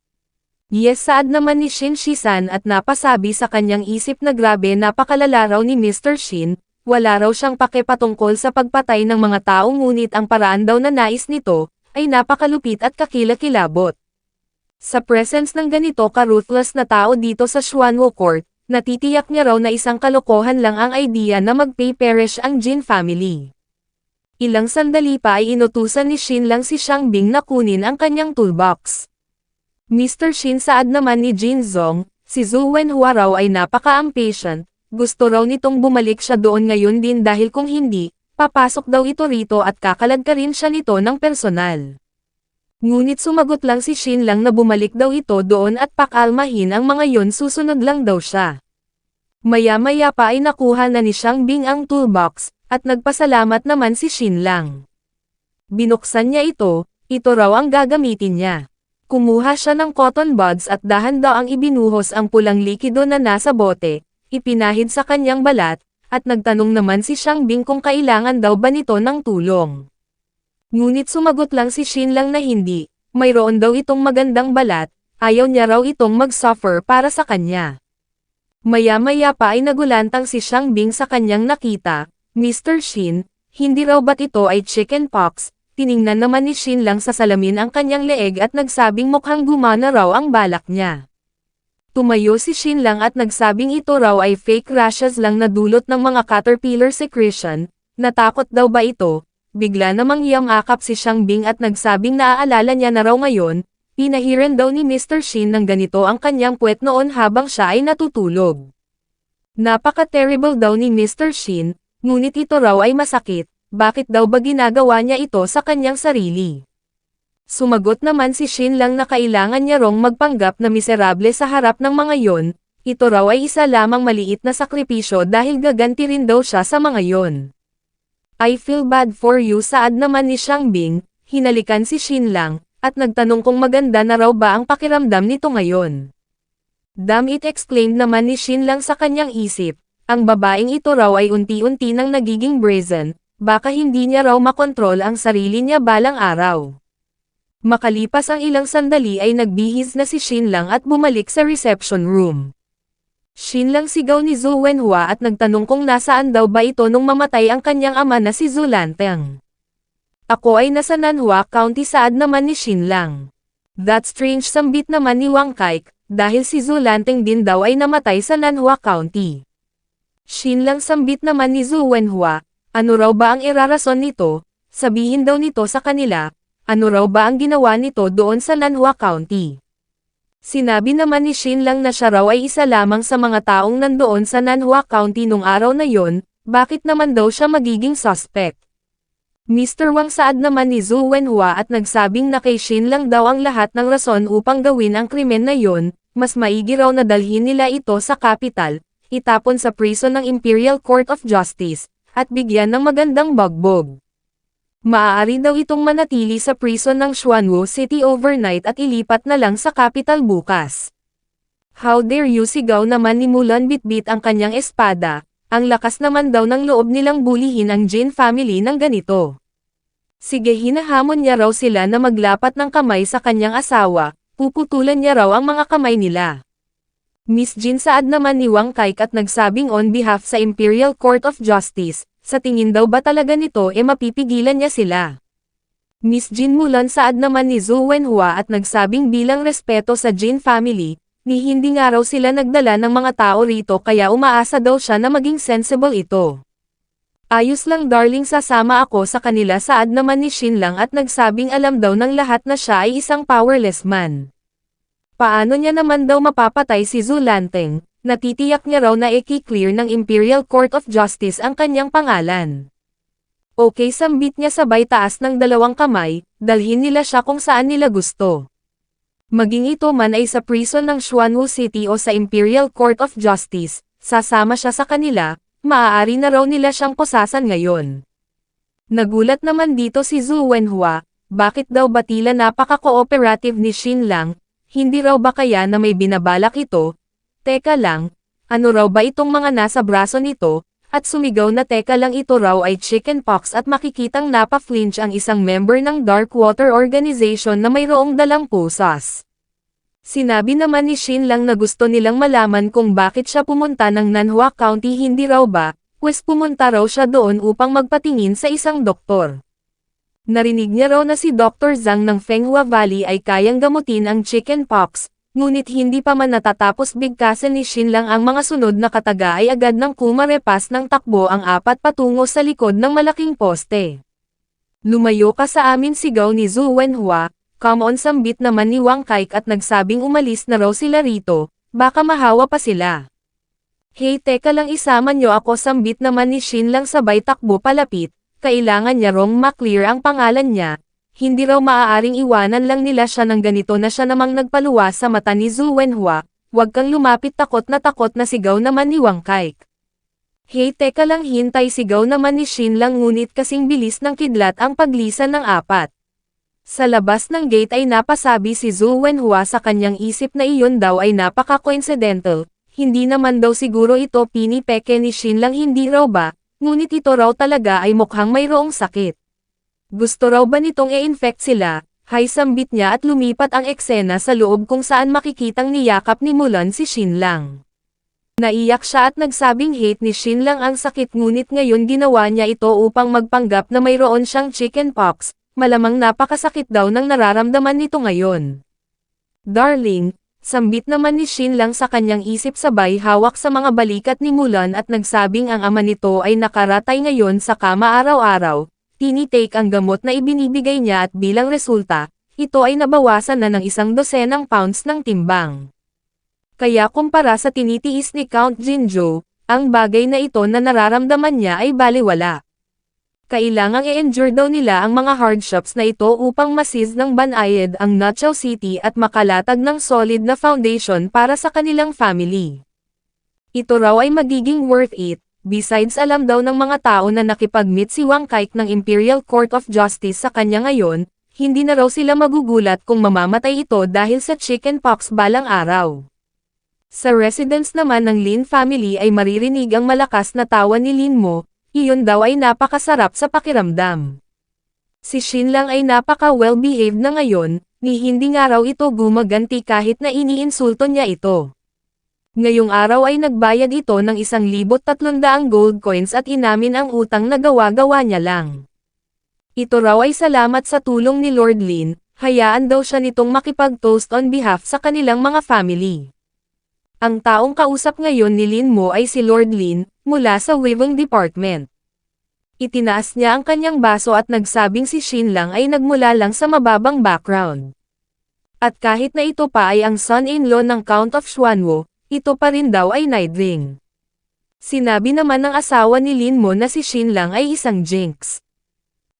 Yes, saad naman ni Shin Shisan at napasabi sa kanyang isip na grabe napakalala raw ni Mr. Shin, wala raw siyang pake patungkol sa pagpatay ng mga tao ngunit ang paraan daw na nais nito, ay napakalupit at kakilakilabot. Sa presence ng ganito ka-ruthless na tao dito sa Xuanwo Court, natitiyak niya raw na isang kalokohan lang ang idea na mag-pay perish ang Jin family. Ilang sandali pa ay inutusan ni Shin Lang si Xiang Bing na kunin ang kanyang toolbox. Mr. Shin, saad naman ni Jin Zong, si Zhu Wenhua raw ay napaka-impatient, gusto raw nitong bumalik siya doon ngayon din dahil kung hindi, papasok daw ito rito at kakalagkarin siya nito ng personal. Ngunit sumagot lang si Shin Lang na bumalik daw ito doon at pakalmahin ang mga yon, susunod lang daw siya. Maya-maya pa ay nakuha na ni Xiang Bing ang toolbox, at nagpasalamat naman si Shin Lang. Binuksan niya ito raw ang gagamitin niya. Kumuha siya ng cotton buds at dahan-daang ibinuhos ang pulang likido na nasa bote, ipinahid sa kanyang balat, at nagtanong naman si Xiang Bing kung kailangan daw ba nito ng tulong. Ngunit sumagot lang si Shin Lang na hindi, mayroon daw itong magandang balat, ayaw niya raw itong mag-suffer para sa kanya. Maya-maya pa ay nagulantang si Xiang Bing sa kanyang nakita, Mr. Shin, hindi raw ba't ito ay chicken pox? Tiningnan naman ni Shin Lang sa salamin ang kanyang leeg at nagsabing mukhang gumana raw ang balak niya. Tumayo si Shin Lang at nagsabing ito raw ay fake rashes lang na dulot ng mga caterpillar secretion, natakot daw ba ito? Bigla namang yamakap si Xiang Bing at nagsabing naaalala niya na raw ngayon, pinahiran daw ni Mr. Shin ng ganito ang kanyang puwet noon habang siya ay natutulog. Napaka-terrible daw ni Mr. Shin, ngunit ito raw ay masakit, bakit daw ba ginagawa niya ito sa kanyang sarili? Sumagot naman si Shin Lang na kailangan niya rong magpanggap na miserable sa harap ng mga yon, ito raw ay isa lamang maliit na sakripisyo dahil gaganti rin daw siya sa mga yon. I feel bad for you, saad naman ni Xiang Bing, hinalikan si Shin Lang, at nagtanong kung maganda na raw ba ang pakiramdam nito ngayon. Damn it, exclaimed naman ni Shin Lang sa kanyang isip, ang babaeng ito raw ay unti-unti nang nagiging brazen, baka hindi niya raw makontrol ang sarili niya balang araw. Makalipas ang ilang sandali ay nagbihis na si Shin Lang at bumalik sa reception room. Shin Lang, sigaw ni Zhu Wenhua at nagtanong kung nasaan daw ba ito nung mamatay ang kanyang ama na si Zhu Lanteng. Ako ay nasa Nanhua County, saad naman ni Shin Lang. That's strange, sambit naman ni Wang Kaik, dahil si Zhu Lanteng din daw ay namatay sa Nanhua County. Shin Lang, sambit naman ni Zhu Wenhua, ano raw ba ang irarason nito? Sabihin daw nito sa kanila, ano raw ba ang ginawa nito doon sa Nanhua County? Sinabi naman ni Shin Lang na siya raw ay isa lamang sa mga taong nandoon sa Nanhua County nung araw na yon, bakit naman daw siya magiging suspect? Mr. Wang, saad naman ni Zhu Wenhua at nagsabing na kay Shin Lang daw ang lahat ng rason upang gawin ang krimen na yon, mas maigi raw na dalhin nila ito sa capital, itapon sa prison ng Imperial Court of Justice, at bigyan ng magandang bagbog. Maaari daw itong manatili sa prison ng Xuanwo City overnight at ilipat na lang sa capital bukas. How dare you, sigaw naman ni Mulan bitbit ang kanyang espada, ang lakas naman daw ng loob nilang bulihin ang Jin family ng ganito. Sige, hinahamon niya raw sila na maglapat ng kamay sa kanyang asawa, puputulan niya raw ang mga kamay nila. Miss Jin saad naman ni Wang Kaik at nagsabing on behalf sa Imperial Court of Justice, sa tingin daw ba talaga nito mapipigilan niya sila. Miss Jin Mulan saad naman ni Zhou Wenhua at nagsabing bilang respeto sa Jin family, ni hindi nga raw sila nagdala ng mga tao rito kaya umaasa daw siya na maging sensible ito. Ayos lang darling, sasama ako sa kanila saad naman ni Shin Lang at nagsabing alam daw ng lahat na siya ay isang powerless man. Paano niya naman daw mapapatay si Zhu Lanteng, natitiyak niya raw na i-clear ng Imperial Court of Justice ang kanyang pangalan. Okay, sambit niya sabay taas ng dalawang kamay, dalhin nila siya kung saan nila gusto. Maging ito man ay sa prison ng Xuanwu City o sa Imperial Court of Justice, sasama siya sa kanila, maaari na raw nila siyang posasan ngayon. Nagulat naman dito si Zhou Wenhua, bakit daw ba tila napaka-cooperative ni Shin Lang, hindi raw ba kaya na may binabalak ito? Teka lang, ano raw ba itong mga nasa braso nito? At sumigaw na teka lang, ito raw ay chickenpox at makikitang napa-flinch ang isang member ng Dark Water Organization na mayroong dalang pusas. Sinabi naman ni Shin Lang na gusto nilang malaman kung bakit siya pumunta ng Nanhua County, hindi raw ba, pues pumunta raw siya doon upang magpatingin sa isang doktor. Narinig niya raw na si Dr. Zhang ng Fenghua Valley ay kayang gamutin ang chickenpox. Ngunit hindi pa man natatapos bigkasan ni Shin Lang ang mga sunod na kataga ay agad nang kumarepas ng takbo ang apat patungo sa likod ng malaking poste. Lumayo ka sa amin, sigaw ni Zhou Wenhua, come on, sambit naman ni Wang Kaik at nagsabing umalis na raw sila rito, baka mahawa pa sila. Hey, teka lang, isama niyo ako, sambit naman ni Shin Lang sabay takbo palapit, kailangan niya rong maklear ang pangalan niya. Hindi raw maaaring iwanan lang nila siya ng ganito na siya namang nagpaluwas sa mata ni Zhou Wenhua, huwag kang lumapit, takot na sigaw naman ni Wang Kaik. Hey, teka lang, hintay, sigaw naman ni Shin Lang, ngunit kasing bilis ng kidlat ang paglisan ng apat. Sa labas ng gate ay napasabi si Zhou Wenhua sa kanyang isip na iyon daw ay napaka-coincidental, hindi naman daw siguro ito pinipeke ni Shin Lang, hindi raw ba, ngunit ito raw talaga ay mukhang mayroong sakit. Gusto raw ba nitong i-infect sila? Hay, sambit niya at lumipat ang eksena sa loob kung saan makikitang niyakap ni Mulan si Shin Lang. Naiyak siya at nagsabing hate ni Shin Lang ang sakit, ngunit ngayon ginawa niya ito upang magpanggap na mayroon siyang chickenpox, malamang napakasakit daw ng nararamdaman nito ngayon. Darling, sambit naman ni Shin Lang sa kanyang isip sabay hawak sa mga balikat ni Mulan at nagsabing ang ama nito ay nakaratay ngayon sa kama araw-araw. Tinitake ang gamot na ibinibigay niya at bilang resulta, ito ay nabawasan na ng 100 pounds ng timbang. Kaya kumpara sa tinitiis ni Count Jinzhou, ang bagay na ito na nararamdaman niya ay baliwala. Kailangang i-endure daw nila ang mga hardships na ito upang masiz ng banayad ang Nuzhou City at makalatag ng solid na foundation para sa kanilang family. Ito raw ay magiging worth it. Besides, alam daw ng mga tao na nakipag-meet si Wang Kaik ng Imperial Court of Justice sa kanya ngayon, hindi na raw sila magugulat kung mamamatay ito dahil sa chickenpox balang araw. Sa residence naman ng Lin family ay maririnig ang malakas na tawa ni Lin Mo, iyon daw ay napakasarap sa pakiramdam. Si Shin Lang ay napaka-well-behaved na ngayon, ni hindi nga raw ito gumaganti kahit na iniinsulto niya ito. Ngayong araw ay nagbayad ito ng 1,300 gold coins at inamin ang utang na gawa-gawa niya lang. Ito raw ay salamat sa tulong ni Lord Lin, hayaan daw siya nitong makipag-toast on behalf sa kanilang mga family. Ang taong kausap ngayon ni Lin Mo ay si Lord Lin, mula sa Weaving Department. Itinaas niya ang kanyang baso at nagsabing si Shin Lang ay nagmula lang sa mababang background. At kahit na ito pa ay ang son-in-law ng Count of Xuanwu, ito pa rin daw ay Nidring. Sinabi naman ng asawa ni Lin Mo na si Shin Lang ay isang jinx.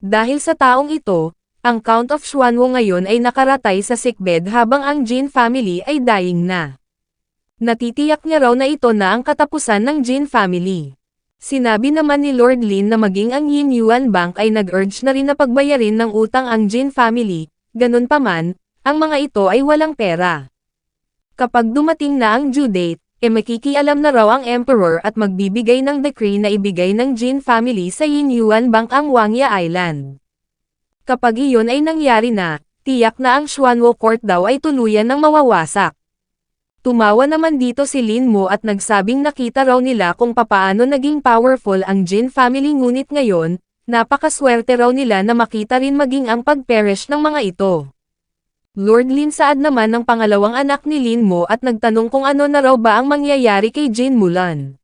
Dahil sa taong ito, ang Count of Xuanwu ngayon ay nakaratay sa sickbed habang ang Jin family ay dying na. Natitiyak niya raw na ito na ang katapusan ng Jin family. Sinabi naman ni Lord Lin na maging ang Yin Yuan Bank ay nag-urge na rin na pagbayarin ng utang ang Jin family, ganun pa man, ang mga ito ay walang pera. Kapag dumating na ang due date, makikialam na raw ang Emperor at magbibigay ng decree na ibigay ng Jin family sa Yin Yuan Bank ang Wangya Island. Kapag iyon ay nangyari na, tiyak na ang Xuanwo Court daw ay tuluyan ng mawawasak. Tumawa naman dito si Lin Mo at nagsabing nakita raw nila kung papaano naging powerful ang Jin family ngunit ngayon, napakaswerte raw nila na makita rin maging ang pag-perish ng mga ito. Lord Lin Saad naman ng pangalawang anak ni Lin Mo at nagtanong kung ano na raw ba ang mangyayari kay Jin Mulan.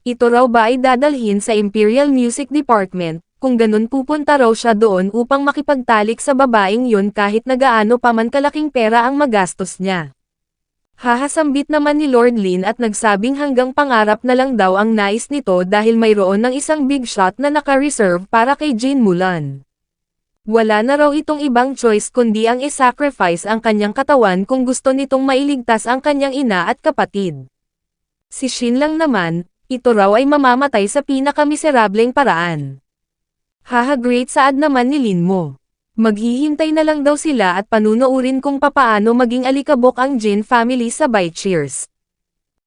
Ito raw ba ay dadalhin sa Imperial Music Department, kung ganun pupunta raw siya doon upang makipagtalik sa babaeng yun kahit na gaano pa man kalaking pera ang magastos niya. Hahasambit naman ni Lord Lin at nagsabing hanggang pangarap na lang daw ang nais nito dahil mayroon ng isang big shot na naka-reserve para kay Jin Mulan. Wala na raw itong ibang choice kundi ang i-sacrifice ang kanyang katawan kung gusto nitong mailigtas ang kanyang ina at kapatid. Si Shin lang naman, ito raw ay mamamatay sa pinakamiserableng paraan. Great Saad naman ni Lin Mo. Maghihintay na lang daw sila at panunuurin kung papaano maging alikabok ang Jin family sabay cheers.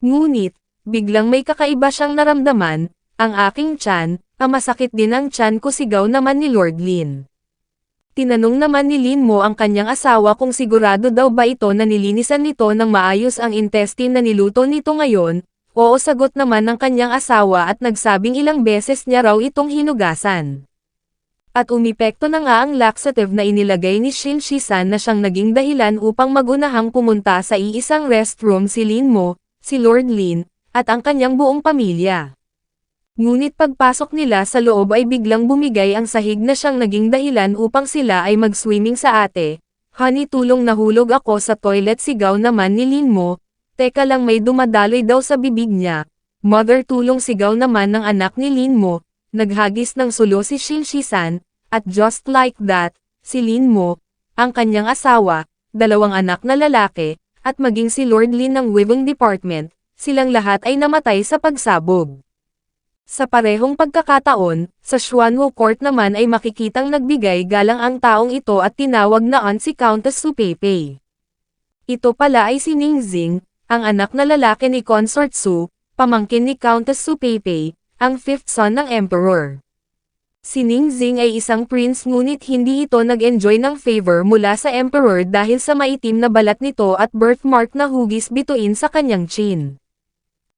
Ngunit, biglang may kakaiba siyang naramdaman, ang aking tiyan, masakit din ang tiyan ko sigaw naman ni Lord Lin. Tinanong naman ni Lin Mo ang kanyang asawa kung sigurado daw ba ito na nilinisan nito ng maayos ang intestine na niluto nito ngayon, oo sagot naman ng kanyang asawa at nagsabing ilang beses niya raw itong hinugasan. At umepekto na nga ang laxative na inilagay ni Shin Shisan na siyang naging dahilan upang magunahang pumunta sa iisang restroom si Lin Mo, si Lord Lin, at ang kanyang buong pamilya. Ngunit pagpasok nila sa loob ay biglang bumigay ang sahig na siyang naging dahilan upang sila ay mag-swimming sa ate. Honey tulong nahulog ako sa toilet sigaw naman ni Lin Mo, teka lang may dumadaloy daw sa bibig niya. Mother tulong sigaw naman ng anak ni Lin Mo, naghagis ng sulo si Shin Shisan, at just like that, si Lin Mo, ang kanyang asawa, dalawang anak na lalaki, at maging si Lord Lin ng weaving department, silang lahat ay namatay sa pagsabog. Sa parehong pagkakataon, sa Xuanwo Court naman ay makikitang nagbigay galang ang taong ito at tinawag na si Countess Su Peipei. Ito pala ay si Ningxing, ang anak na lalaki ni Consort Su, pamangkin ni Countess Su Peipei, ang fifth son ng Emperor. Si Ningxing ay isang prince ngunit hindi ito nag-enjoy ng favor mula sa Emperor dahil sa maitim na balat nito at birthmark na hugis bituin sa kanyang chin.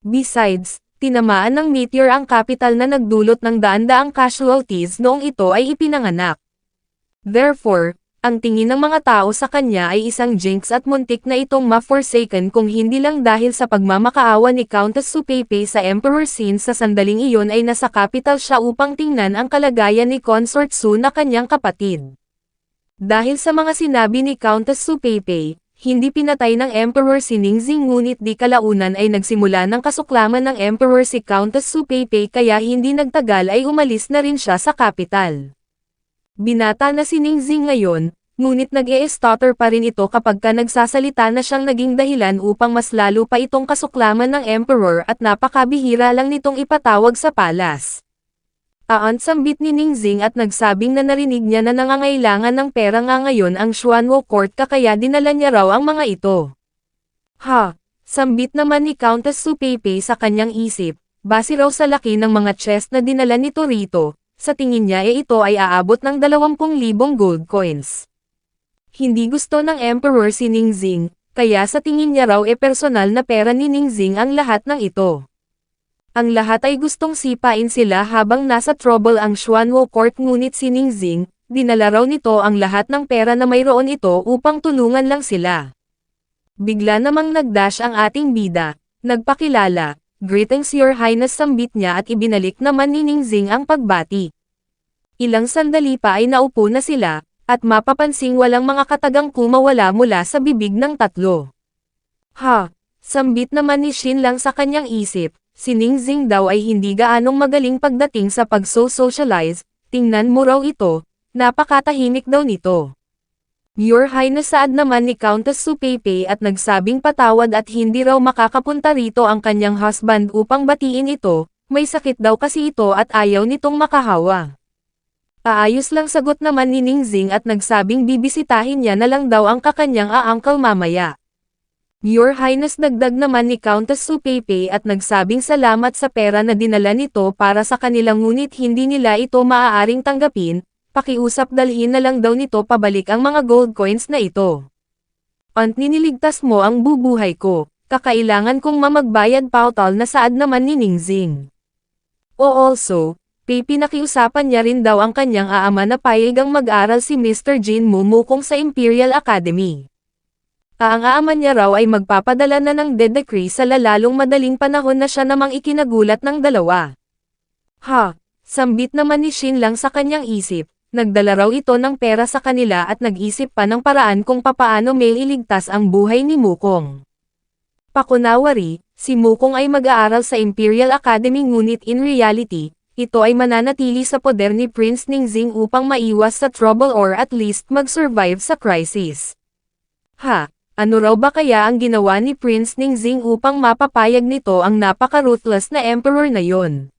Besides, tinamaan ng meteor ang capital na nagdulot ng daan-daang casualties noong ito ay ipinanganak. Therefore, ang tingin ng mga tao sa kanya ay isang jinx at muntik na itong ma-forsaken kung hindi lang dahil sa pagmamakaawa ni Countess Su Peipei sa Emperor since sa sandaling iyon ay nasa capital siya upang tingnan ang kalagayan ni Consort Su na kanyang kapatid. Dahil sa mga sinabi ni Countess Su Peipei, hindi pinatay ng Emperor si Ningxing ngunit di kalaunan ay nagsimula ng kasuklaman ng Emperor si Countess Su Peipei kaya hindi nagtagal ay umalis na rin siya sa capital. Binata na si Ningxing ngayon, ngunit nag-e-stutter pa rin ito kapag nagsasalita na siyang naging dahilan upang mas lalo pa itong kasuklaman ng Emperor at napakabihira lang nitong ipatawag sa palas. Sambit ni Ningxing at nagsabing na narinig niya na nangangailangan ng pera nga ngayon ang Xuanwo Court kaya dinala niya raw ang mga ito. Sambit naman ni Countess Su Peipei sa kanyang isip, base raw sa laki ng mga chest na dinala nito rito, sa tingin niya ito ay aabot ng 20,000 gold coins. Hindi gusto ng Emperor si Ningxing, kaya sa tingin niya raw personal na pera ni Ningxing ang lahat ng ito. Ang lahat ay gustong sipain sila habang nasa trouble ang Xuanwo Court ngunit si Ningxing, dinala raw nito ang lahat ng pera na mayroon ito upang tulungan lang sila. Bigla namang nagdash ang ating bida, nagpakilala, "Greetings Your Highness," sambit niya at ibinalik naman ni Ningxing ang pagbati. Ilang sandali pa ay naupo na sila, at mapapansing walang mga katagang kumawala mula sa bibig ng tatlo. Sambit naman ni Shin lang sa kanyang isip, si Ningxing daw ay hindi gaanong magaling pagdating sa pag-socialize, tingnan mo raw ito, napakatahimik daw nito. Your Highness, saad naman ni Countess Su Peipei at nagsabing patawad at hindi raw makakapunta rito ang kanyang husband upang batiin ito, may sakit daw kasi ito at ayaw nitong makahawa. Paayos lang sagot naman ni Ningxing at nagsabing bibisitahin niya na lang daw ang kakanyang uncle mamaya. Your Highness, dagdag naman ni Countess Su Peipei at nagsabing salamat sa pera na dinala nito para sa kanila ngunit hindi nila ito maaaring tanggapin, pakiusap dalhin na lang daw nito pabalik ang mga gold coins na ito. Aunt, niniligtas mo ang bubuhay ko, kakailangan kong mamagbayad pautal na saad naman ni Ningxing. O also, pinakiusapan niya rin daw ang kanyang aama na payagang mag-aral si Mr. Jin Momokong sa Imperial Academy. Ang aama niya raw ay magpapadala na ng death decree sa lalong madaling panahon na siya namang ikinagulat ng dalawa. Ha, sambit naman ni Shin lang sa kanyang isip. Nagdala raw ito ng pera sa kanila at nag-isip pa ng paraan kung papaano may iligtas ang buhay ni Mukong. Pakunawari, si Mukong ay mag-aaral sa Imperial Academy ngunit in reality, ito ay mananatili sa poder ni Prince Ningxing upang maiwas sa trouble or at least mag-survive sa crisis. Ha, ano raw ba kaya ang ginawa ni Prince Ningxing upang mapapayag nito ang napaka-ruthless na emperor na yon?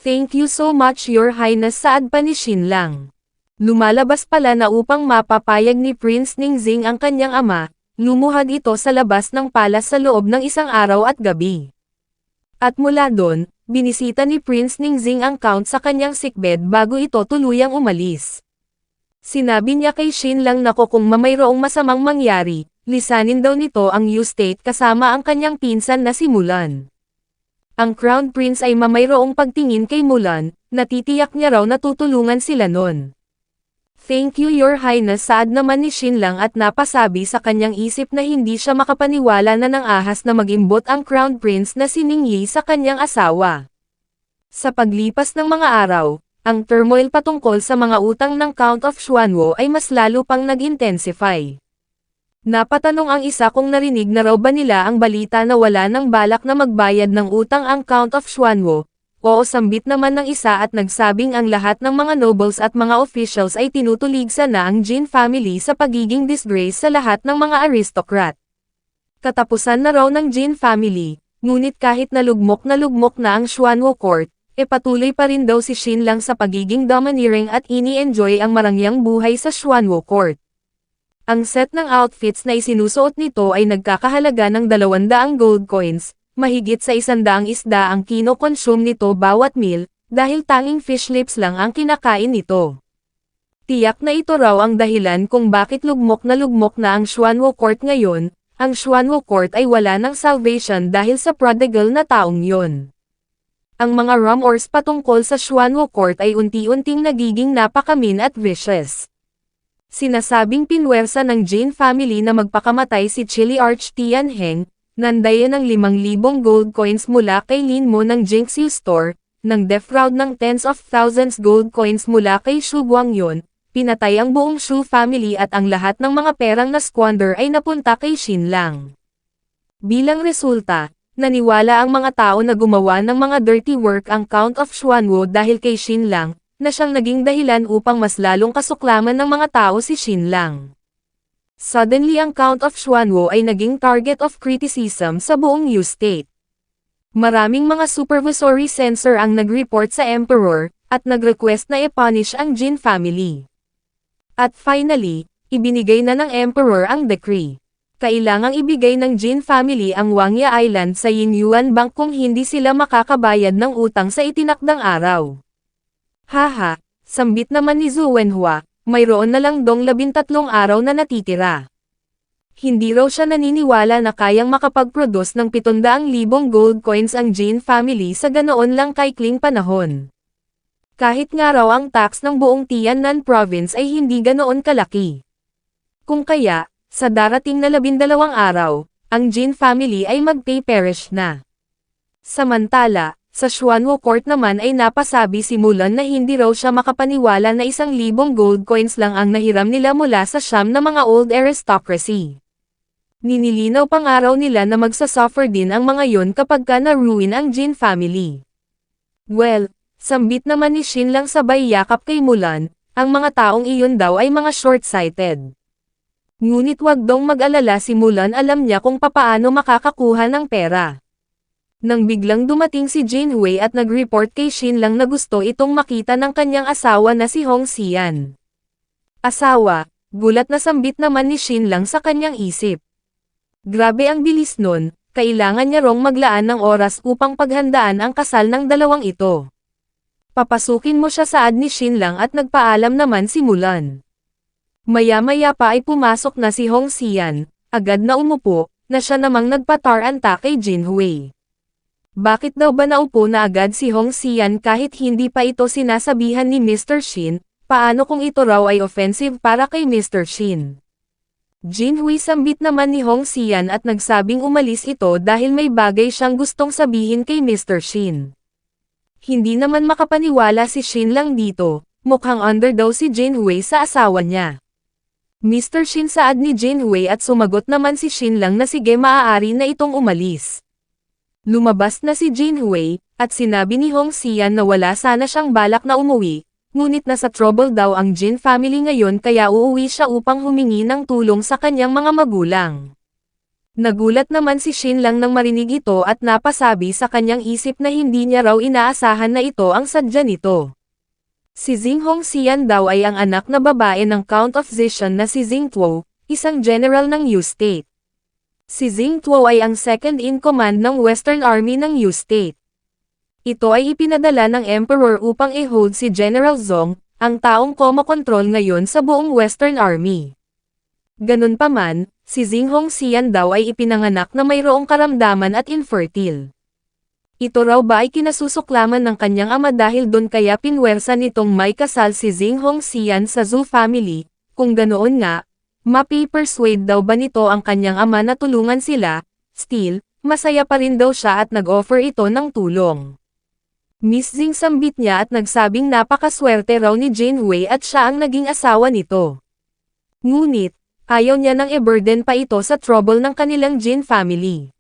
Thank you so much Your Highness, saad pa ni Shin lang. Lumalabas pala na upang mapapayag ni Prince Ningxing ang kanyang ama, lumuhad ito sa labas ng palas sa loob ng isang araw at gabi. At mula doon, binisita ni Prince Ningxing ang count sa kanyang sickbed bago ito tuluyang umalis. Sinabi niya kay Shin lang na kung mayroong masamang mangyari, lisanin daw nito ang U-State kasama ang kanyang pinsan na si Mulan. Ang Crown Prince ay mayroong pagtingin kay Mulan, natitiyak niya raw na tutulungan sila nun. Thank you Your Highness, saad naman ni Shin lang at napasabi sa kanyang isip na hindi siya makapaniwala na nang ahas na mag-imbot ang Crown Prince na si Ning Yi sa kanyang asawa. Sa paglipas ng mga araw, ang turmoil patungkol sa mga utang ng Count of Xuanwo ay mas lalo pang nag-intensify. Napatanong ang isa kung narinig na raw ba nila ang balita na wala nang balak na magbayad ng utang ang Count of Xuanwo. Oo, sambit naman ng isa at nagsabing ang lahat ng mga nobles at mga officials ay tinutuligsa na ang Jin family sa pagiging disgrace sa lahat ng mga aristocrat. Katapusan na raw ng Jin family, ngunit kahit na lugmok na ang Xuanwo court, patuloy pa rin daw si Shin lang sa pagiging domineering at ini-enjoy ang marangyang buhay sa Xuanwo court. Ang set ng outfits na isinusuot nito ay nagkakahalaga ng 200 gold coins, mahigit sa 100 isda ang kino-consume nito bawat meal, dahil tanging fish lips lang ang kinakain nito. Tiyak na ito raw ang dahilan kung bakit lugmok na ang Xuanwo court ngayon. Ang Xuanwo court ay wala ng salvation dahil sa prodigal na taong yon. Ang mga rumors patungkol sa Xuanwo court ay unti-unting nagiging napakamin at vicious. Sinasabing pinwersa ng Jin family na magpakamatay si Chili Arch Tianheng, nandaya ng 5,000 gold coins mula kay Lin Mo ng Jinxiu Store, ng defraud ng tens of thousands gold coins mula kay Xu Guangyon, pinatay ang buong Xu family at ang lahat ng mga perang na squander ay napunta kay Shin lang. Bilang resulta, naniwala ang mga tao na gumawa ng mga dirty work ang Count of Xuanwo dahil kay Shin lang, na siyang naging dahilan upang mas lalong kasuklaman ng mga tao si Shin lang. Suddenly ang Count of Xuanwo ay naging target of criticism sa buong U-State. Maraming mga supervisory censor ang nag-report sa Emperor, at nag-request na i-punish ang Jin family. At finally, ibinigay na ng Emperor ang decree. Kailangang ibigay ng Jin family ang Wangya Island sa Yinyuan Bank kung hindi sila makakabayad ng utang sa itinakdang araw. Haha, sambit naman ni Zhu Wenhua, mayroon na lang dong 13 araw na natitira. Hindi raw siya naniniwala na kayang makapag-produce ng 700,000 gold coins ang Jin family sa ganoon lang kaikling panahon. Kahit nga raw ang tax ng buong Tiannan province ay hindi ganoon kalaki. Kung kaya, sa darating na 12 araw, ang Jin family ay mag-pay perish na. Samantala, sa Xuanwo court naman ay napasabi si Mulan na hindi raw siya makapaniwala na 1,000 gold coins lang ang nahiram nila mula sa siyam na mga old aristocracy. Ninilinaw pang araw nila na magsasuffer din ang mga yon kapag ka na-ruin ang Jin family. Well, sambit naman ni Shin lang sabay yakap kay Mulan, ang mga taong iyon daw ay mga short-sighted. Ngunit wag dong mag-alala si Mulan, alam niya kung papaano makakakuha ng pera. Nang biglang dumating si Jin Hui at nag-report kay Shin lang na gusto itong makita ng kanyang asawa na si Hong Xian. Asawa, gulat na sambit naman ni Shin lang sa kanyang isip. Grabe ang bilis nun, kailangan niya rong maglaan ng oras upang paghandaan ang kasal ng dalawang ito. Papasukin mo siya saad ni Shin lang at nagpaalam naman si Mulan. Maya-maya pa ay pumasok na si Hong Xian, agad na umupo, na siya namang nagpataranta kay Jinhui. Bakit daw ba naupo na agad si Hong Xian kahit hindi pa ito sinasabihan ni Mr. Shin, paano kung ito raw ay offensive para kay Mr. Shin? Jinhui sambit naman ni Hong Xian at nagsabing umalis ito dahil may bagay siyang gustong sabihin kay Mr. Shin. Hindi naman makapaniwala si Shin lang dito, mukhang under daw si Jinhui sa asawa niya. Mr. Shin saad ni Jinhui at sumagot naman si Shin lang na sige maaari na itong umalis. Lumabas na si Jinhui, at sinabi ni Hong Xian na wala sana siyang balak na umuwi, ngunit nasa trouble daw ang Jin family ngayon kaya uuwi siya upang humingi ng tulong sa kanyang mga magulang. Nagulat naman si Shin lang nang marinig ito at napasabi sa kanyang isip na hindi niya raw inaasahan na ito ang sadya nito. Si Jing Hong Xian daw ay ang anak na babae ng Count of Zishan na si Jing Tuo, isang general ng Yu State. Si Jing Tuo ay ang second in command ng Western Army ng Yu State. Ito ay ipinadala ng Emperor upang i-hold si General Zhong, ang taong komo-control ngayon sa buong Western Army. Ganun pa man, si Jing Hong Xian daw ay ipinanganak na mayroong karamdaman at infertile. Ito raw ba ay kinasusuklaman ng kanyang ama dahil doon kaya pinwersa nitong may kasal si Jing Hong Xian sa Zhou family, kung ganoon nga, mapipersuade daw ba nito ang kanyang ama na tulungan sila, still, masaya pa rin daw siya at nag-offer ito ng tulong. Miss Jing sambit niya at nagsabing napakaswerte raw ni Jinhui at siya ang naging asawa nito. Ngunit, ayaw niya nang i-burden pa ito sa trouble ng kanilang Jin family.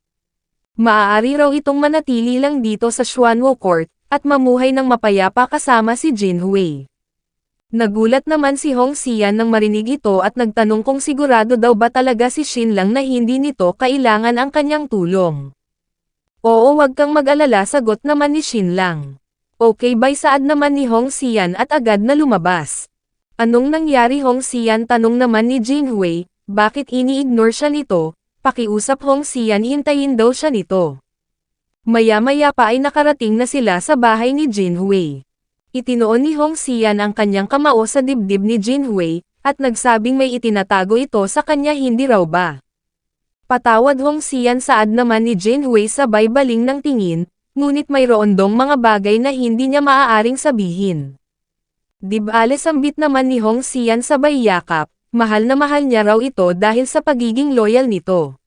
Maaari raw itong manatili lang dito sa Xuanwo Court, at mamuhay ng mapayapa kasama si Jinhui. Nagulat naman si Hong Xian nang marinig ito at nagtanong kung sigurado daw ba talaga si Shin lang na hindi nito kailangan ang kanyang tulong. Oo, wag kang mag-alala, sagot naman ni Shin lang. Okay bye saad naman ni Hong Xian at agad na lumabas. Anong nangyari Hong Xian, tanong naman ni Jinhui, bakit ini-ignore siya nito, pakiusap Hong Xian, hintayin daw siya nito. Maya-maya pa ay nakarating na sila sa bahay ni Jinhui. Itinoon ni Hong Xian ang kanyang kamao sa dibdib ni Jinhui, at nagsabing may itinatago ito sa kanya, hindi raw ba? Patawad Hong Xian saad naman ni Jinhui sabay baling ng tingin, ngunit mayroon dong mga bagay na hindi niya maaaring sabihin. Dibale sambit naman ni Hong Xian sabay yakap, mahal na mahal niya raw ito dahil sa pagiging loyal nito.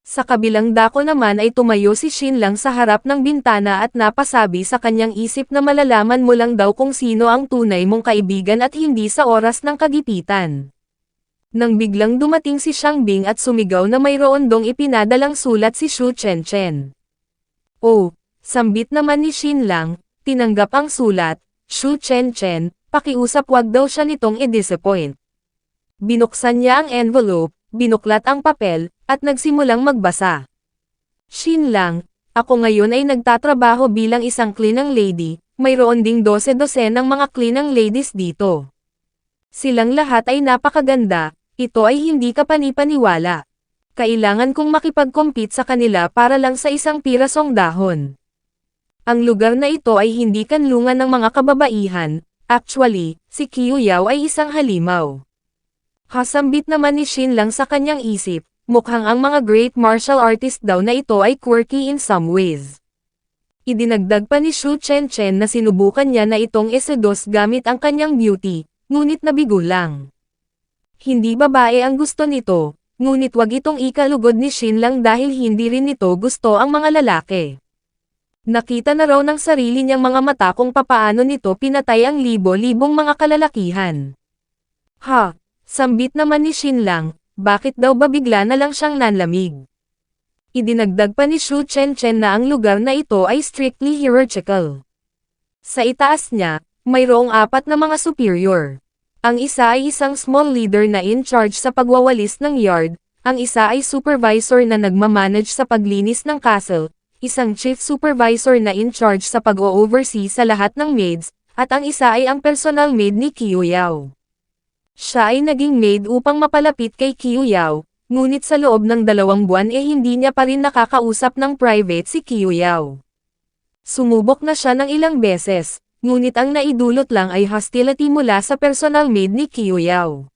Sa kabilang dako naman ay tumayo si Shin lang sa harap ng bintana at napasabi sa kanyang isip na malalaman mo lang daw kung sino ang tunay mong kaibigan at hindi sa oras ng kagipitan. Nang biglang dumating si Xiang Bing at sumigaw na mayroon dong ipinadalang sulat si Xu Chenchen. Oh, sambit naman ni Shin lang, tinanggap ang sulat, Xu Chenchen, pakiusap wag daw siya nitong i-disappoint. Binuksan niya ang envelope, binuklat ang papel, at nagsimulang magbasa. Shin lang, ako ngayon ay nagtatrabaho bilang isang cleaning lady, mayroon ding 12 ng mga cleaning ladies dito. Silang lahat ay napakaganda, ito ay hindi ka panipaniwala. Kailangan kong makipag-compete sa kanila para lang sa isang pirasong dahon. Ang lugar na ito ay hindi kanlungan ng mga kababaihan, actually, si Qiu Yao ay isang halimaw. Kasambit naman ni Shin lang sa kanyang isip, mukhang ang mga great martial artist daw na ito ay quirky in some ways. Idinagdag pa ni Xu Chenchen na sinubukan niya na itong isedos gamit ang kanyang beauty, ngunit nabigo lang. Hindi babae ang gusto nito, ngunit wag itong ikalugod ni Shin lang dahil hindi rin nito gusto ang mga lalaki. Nakita na raw ng sarili niyang mga mata kung papaano nito pinatay ang libo-libong mga kalalakihan. Ha! Sambit naman ni Shin lang, bakit daw ba bigla na lang siyang nanlamig? Idinagdag pa ni Xu Chenchen na ang lugar na ito ay strictly hierarchical. Sa itaas niya, mayroong 4 na mga superior. Ang isa ay isang small leader na in charge sa pagwawalis ng yard, ang isa ay supervisor na nagmamanage sa paglinis ng castle, isang chief supervisor na in charge sa pag-o-oversee sa lahat ng maids, at ang isa ay ang personal maid ni Qiu Yao. Siya ay naging maid upang mapalapit kay Qiu Yao, ngunit sa loob ng 2 buwan hindi niya pa rin nakakausap ng private si Qiu Yao. Sumubok na siya ng ilang beses, ngunit ang naidulot lang ay hostility mula sa personal maid ni Kiyuyao.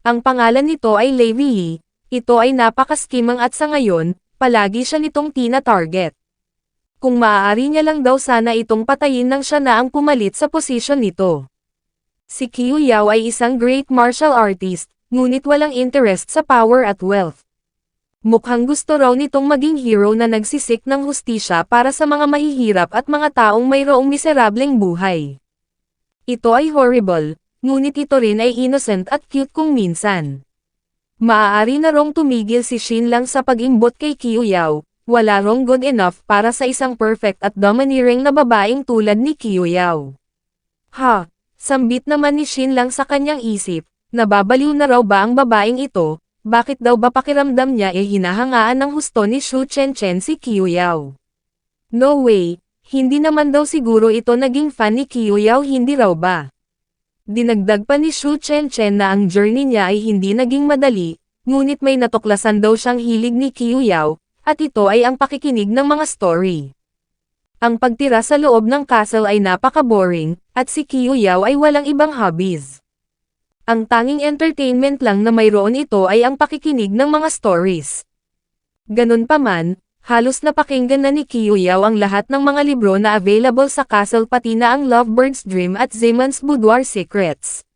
Ang pangalan nito ay Levi. Ito ay napakaskimang at sa ngayon, palagi siya nitong tina-target. Kung maaari niya lang daw sana itong patayin nang siya na ang pumalit sa posisyon nito. Si Kiyuyao ay isang great martial artist, ngunit walang interest sa power at wealth. Mukhang gusto raw nitong maging hero na nagsisik ng hustisya para sa mga mahihirap at mga taong mayroong miserableng buhay. Ito ay horrible, ngunit ito rin ay innocent at cute kung minsan. Maaari na rong tumigil si Shin lang sa pag-imbot kay Kiyuyao, wala rong good enough para sa isang perfect at domineering na babaeng tulad ni Kiyuyao. Sambit naman ni Shin lang sa kanyang isip, nababaliw na raw ba ang babaeng ito, bakit daw ba pakiramdam niya hinahangaan ng husto ni Shu Chen si Kiyuyao? No way, hindi naman daw siguro ito naging fan ni Kiyuyao, hindi raw ba? Dinagdag pa ni Shu Chen na ang journey niya ay hindi naging madali, ngunit may natuklasan daw siyang hilig ni Kiyuyao, at ito ay ang pakikinig ng mga story. Ang pagtira sa loob ng castle ay napaka-boring, at si Kiyuyao ay walang ibang hobbies. Ang tanging entertainment lang na mayroon ito ay ang pakikinig ng mga stories. Ganun pa man, halos napakinggan na ni Kiyuyao ang lahat ng mga libro na available sa castle pati na ang Lovebird's Dream at Zeman's Boudoir Secrets.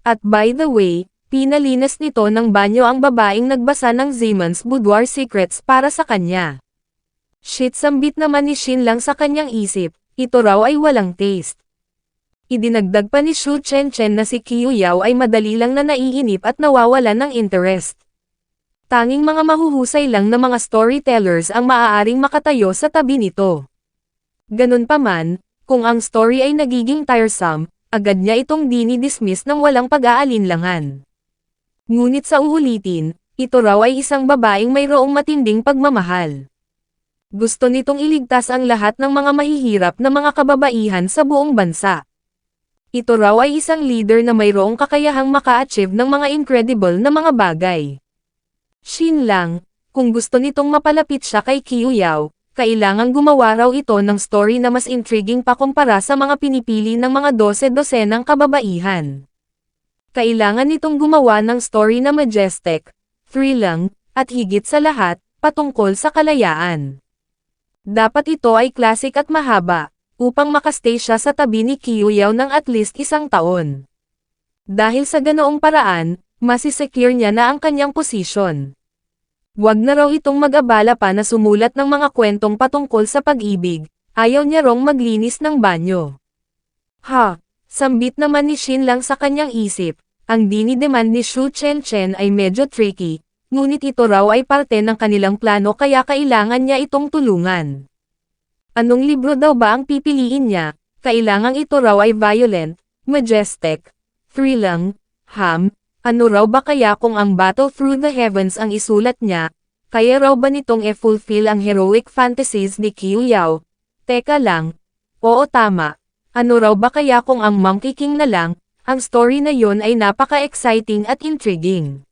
At by the way, pinalinas nito ng banyo ang babaeng nagbasa ng Zeman's Boudoir Secrets para sa kanya. Shit, sambit naman ni Shin lang sa kanyang isip, ito raw ay walang taste. Idinagdag pa ni Shu Chen na si Kiyuyao ay madali lang na naiinip at nawawalan ng interest. Tanging mga mahuhusay lang na mga storytellers ang maaaring makatayo sa tabi nito. Ganun pa man, kung ang story ay nagiging tiresome, agad niya itong dinidismiss ng walang pag-aalinlangan. Ngunit sa uulitin, ito raw ay isang babaeng mayroong matinding pagmamahal. Gusto nitong iligtas ang lahat ng mga mahihirap na mga kababaihan sa buong bansa. Ito raw ay isang leader na mayroong kakayahang maka-achieve ng mga incredible na mga bagay. Shin lang, kung gusto nitong mapalapit siya kay Kiyuyao, kailangang gumawa raw ito ng story na mas intriguing pa kumpara sa mga pinipili ng mga 12-dosenang kababaihan. Kailangan nitong gumawa ng story na majestic, thrilling, at higit sa lahat, patungkol sa kalayaan. Dapat ito ay classic at mahaba, upang makastay siya sa tabi ni Kiyuyao ng at least 1 taon. Dahil sa ganoong paraan, masisecure niya na ang kanyang posisyon. Huwag na raw itong mag-abala pa na sumulat ng mga kwentong patungkol sa pag-ibig, ayaw niya rong maglinis ng banyo. Sambit naman ni Shin lang sa kanyang isip, ang dinidemand ni Shu Chen ay medyo tricky, ngunit ito raw ay parte ng kanilang plano kaya kailangan niya itong tulungan. Anong libro daw ba ang pipiliin niya? Kailangang ito raw ay violent, majestic, thrilling, ano raw ba kaya kung ang Battle Through the Heavens ang isulat niya? Kaya raw ba nitong fulfill ang heroic fantasies ni Kiyuyao? Teka lang. Oo, tama. Ano raw ba kaya kung ang Monkey King na lang? Ang story na yon ay napaka-exciting at intriguing.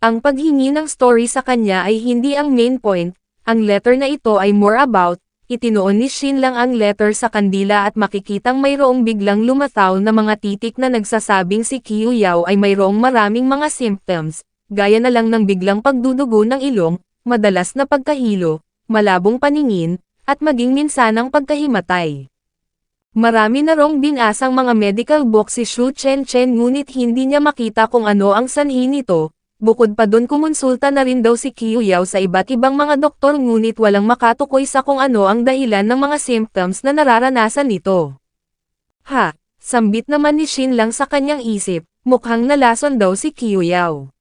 Ang paghingi ng story sa kanya ay hindi ang main point, ang letter na ito ay more about, itinoon ni Shin lang ang letter sa kandila at makikitang mayroong biglang lumataw na mga titik na nagsasabing si Kiyuyao ay mayroong maraming mga symptoms, gaya na lang ng biglang pagdudugo ng ilong, madalas na pagkahilo, malabong paningin, at maging minsanang pagkahimatay. Marami na rong binasang mga medical book si Shu Chen ngunit hindi niya makita kung ano ang sanhi nito. Bukod pa dun kumonsulta na rin daw si Kiyuyao sa iba't ibang mga doktor ngunit walang makatukoy sa kung ano ang dahilan ng mga symptoms na nararanasan nito. Sambit naman ni Shin lang sa kanyang isip, mukhang nalason daw si Kiyuyao.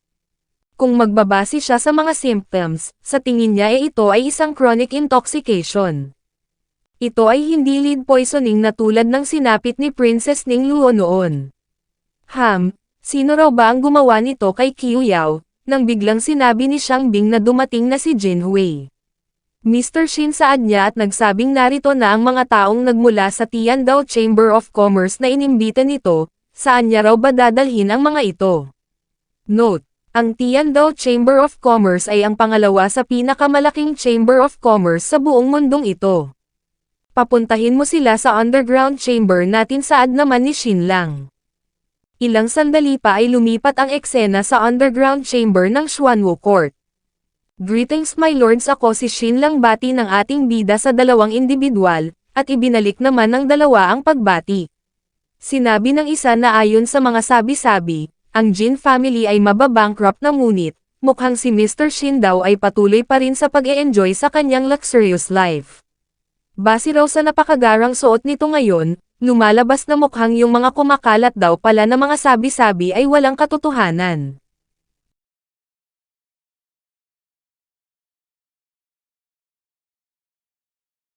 Kung magbabase siya sa mga symptoms, sa tingin niya ito ay isang chronic intoxication. Ito ay hindi lead poisoning na tulad ng sinapit ni Princess Ning Luo noon. Sino raw ba ang gumawa nito kay Kiyuyao, nang biglang sinabi ni Xiang Bing na dumating na si Jin Hui. Mr. Shin saad niya at nagsabing narito na ang mga taong nagmula sa Tiandao Chamber of Commerce na inimbita nito, saan niya raw ba dadalhin ang mga ito? Note: ang Tiandao Chamber of Commerce ay ang pangalawa sa pinakamalaking Chamber of Commerce sa buong mundong ito. Papuntahin mo sila sa underground chamber natin saad naman ni Shin Lang. Ilang sandali pa ay lumipat ang eksena sa underground chamber ng Xuanwu Court. Greetings my lords, ako si Shin Lang, bati ng ating bida sa dalawang individual, at ibinalik naman ng dalawa ang pagbati. Sinabi ng isa na ayon sa mga sabi-sabi, ang Jin family ay mababankrupt na ngunit, mukhang si Mr. Shin daw ay patuloy pa rin sa pag-e-enjoy sa kanyang luxurious life. Base raw sa napakagarang suot nito ngayon, lumalabas na mukhang yung mga kumakalat daw pala na mga sabi-sabi ay walang katotohanan.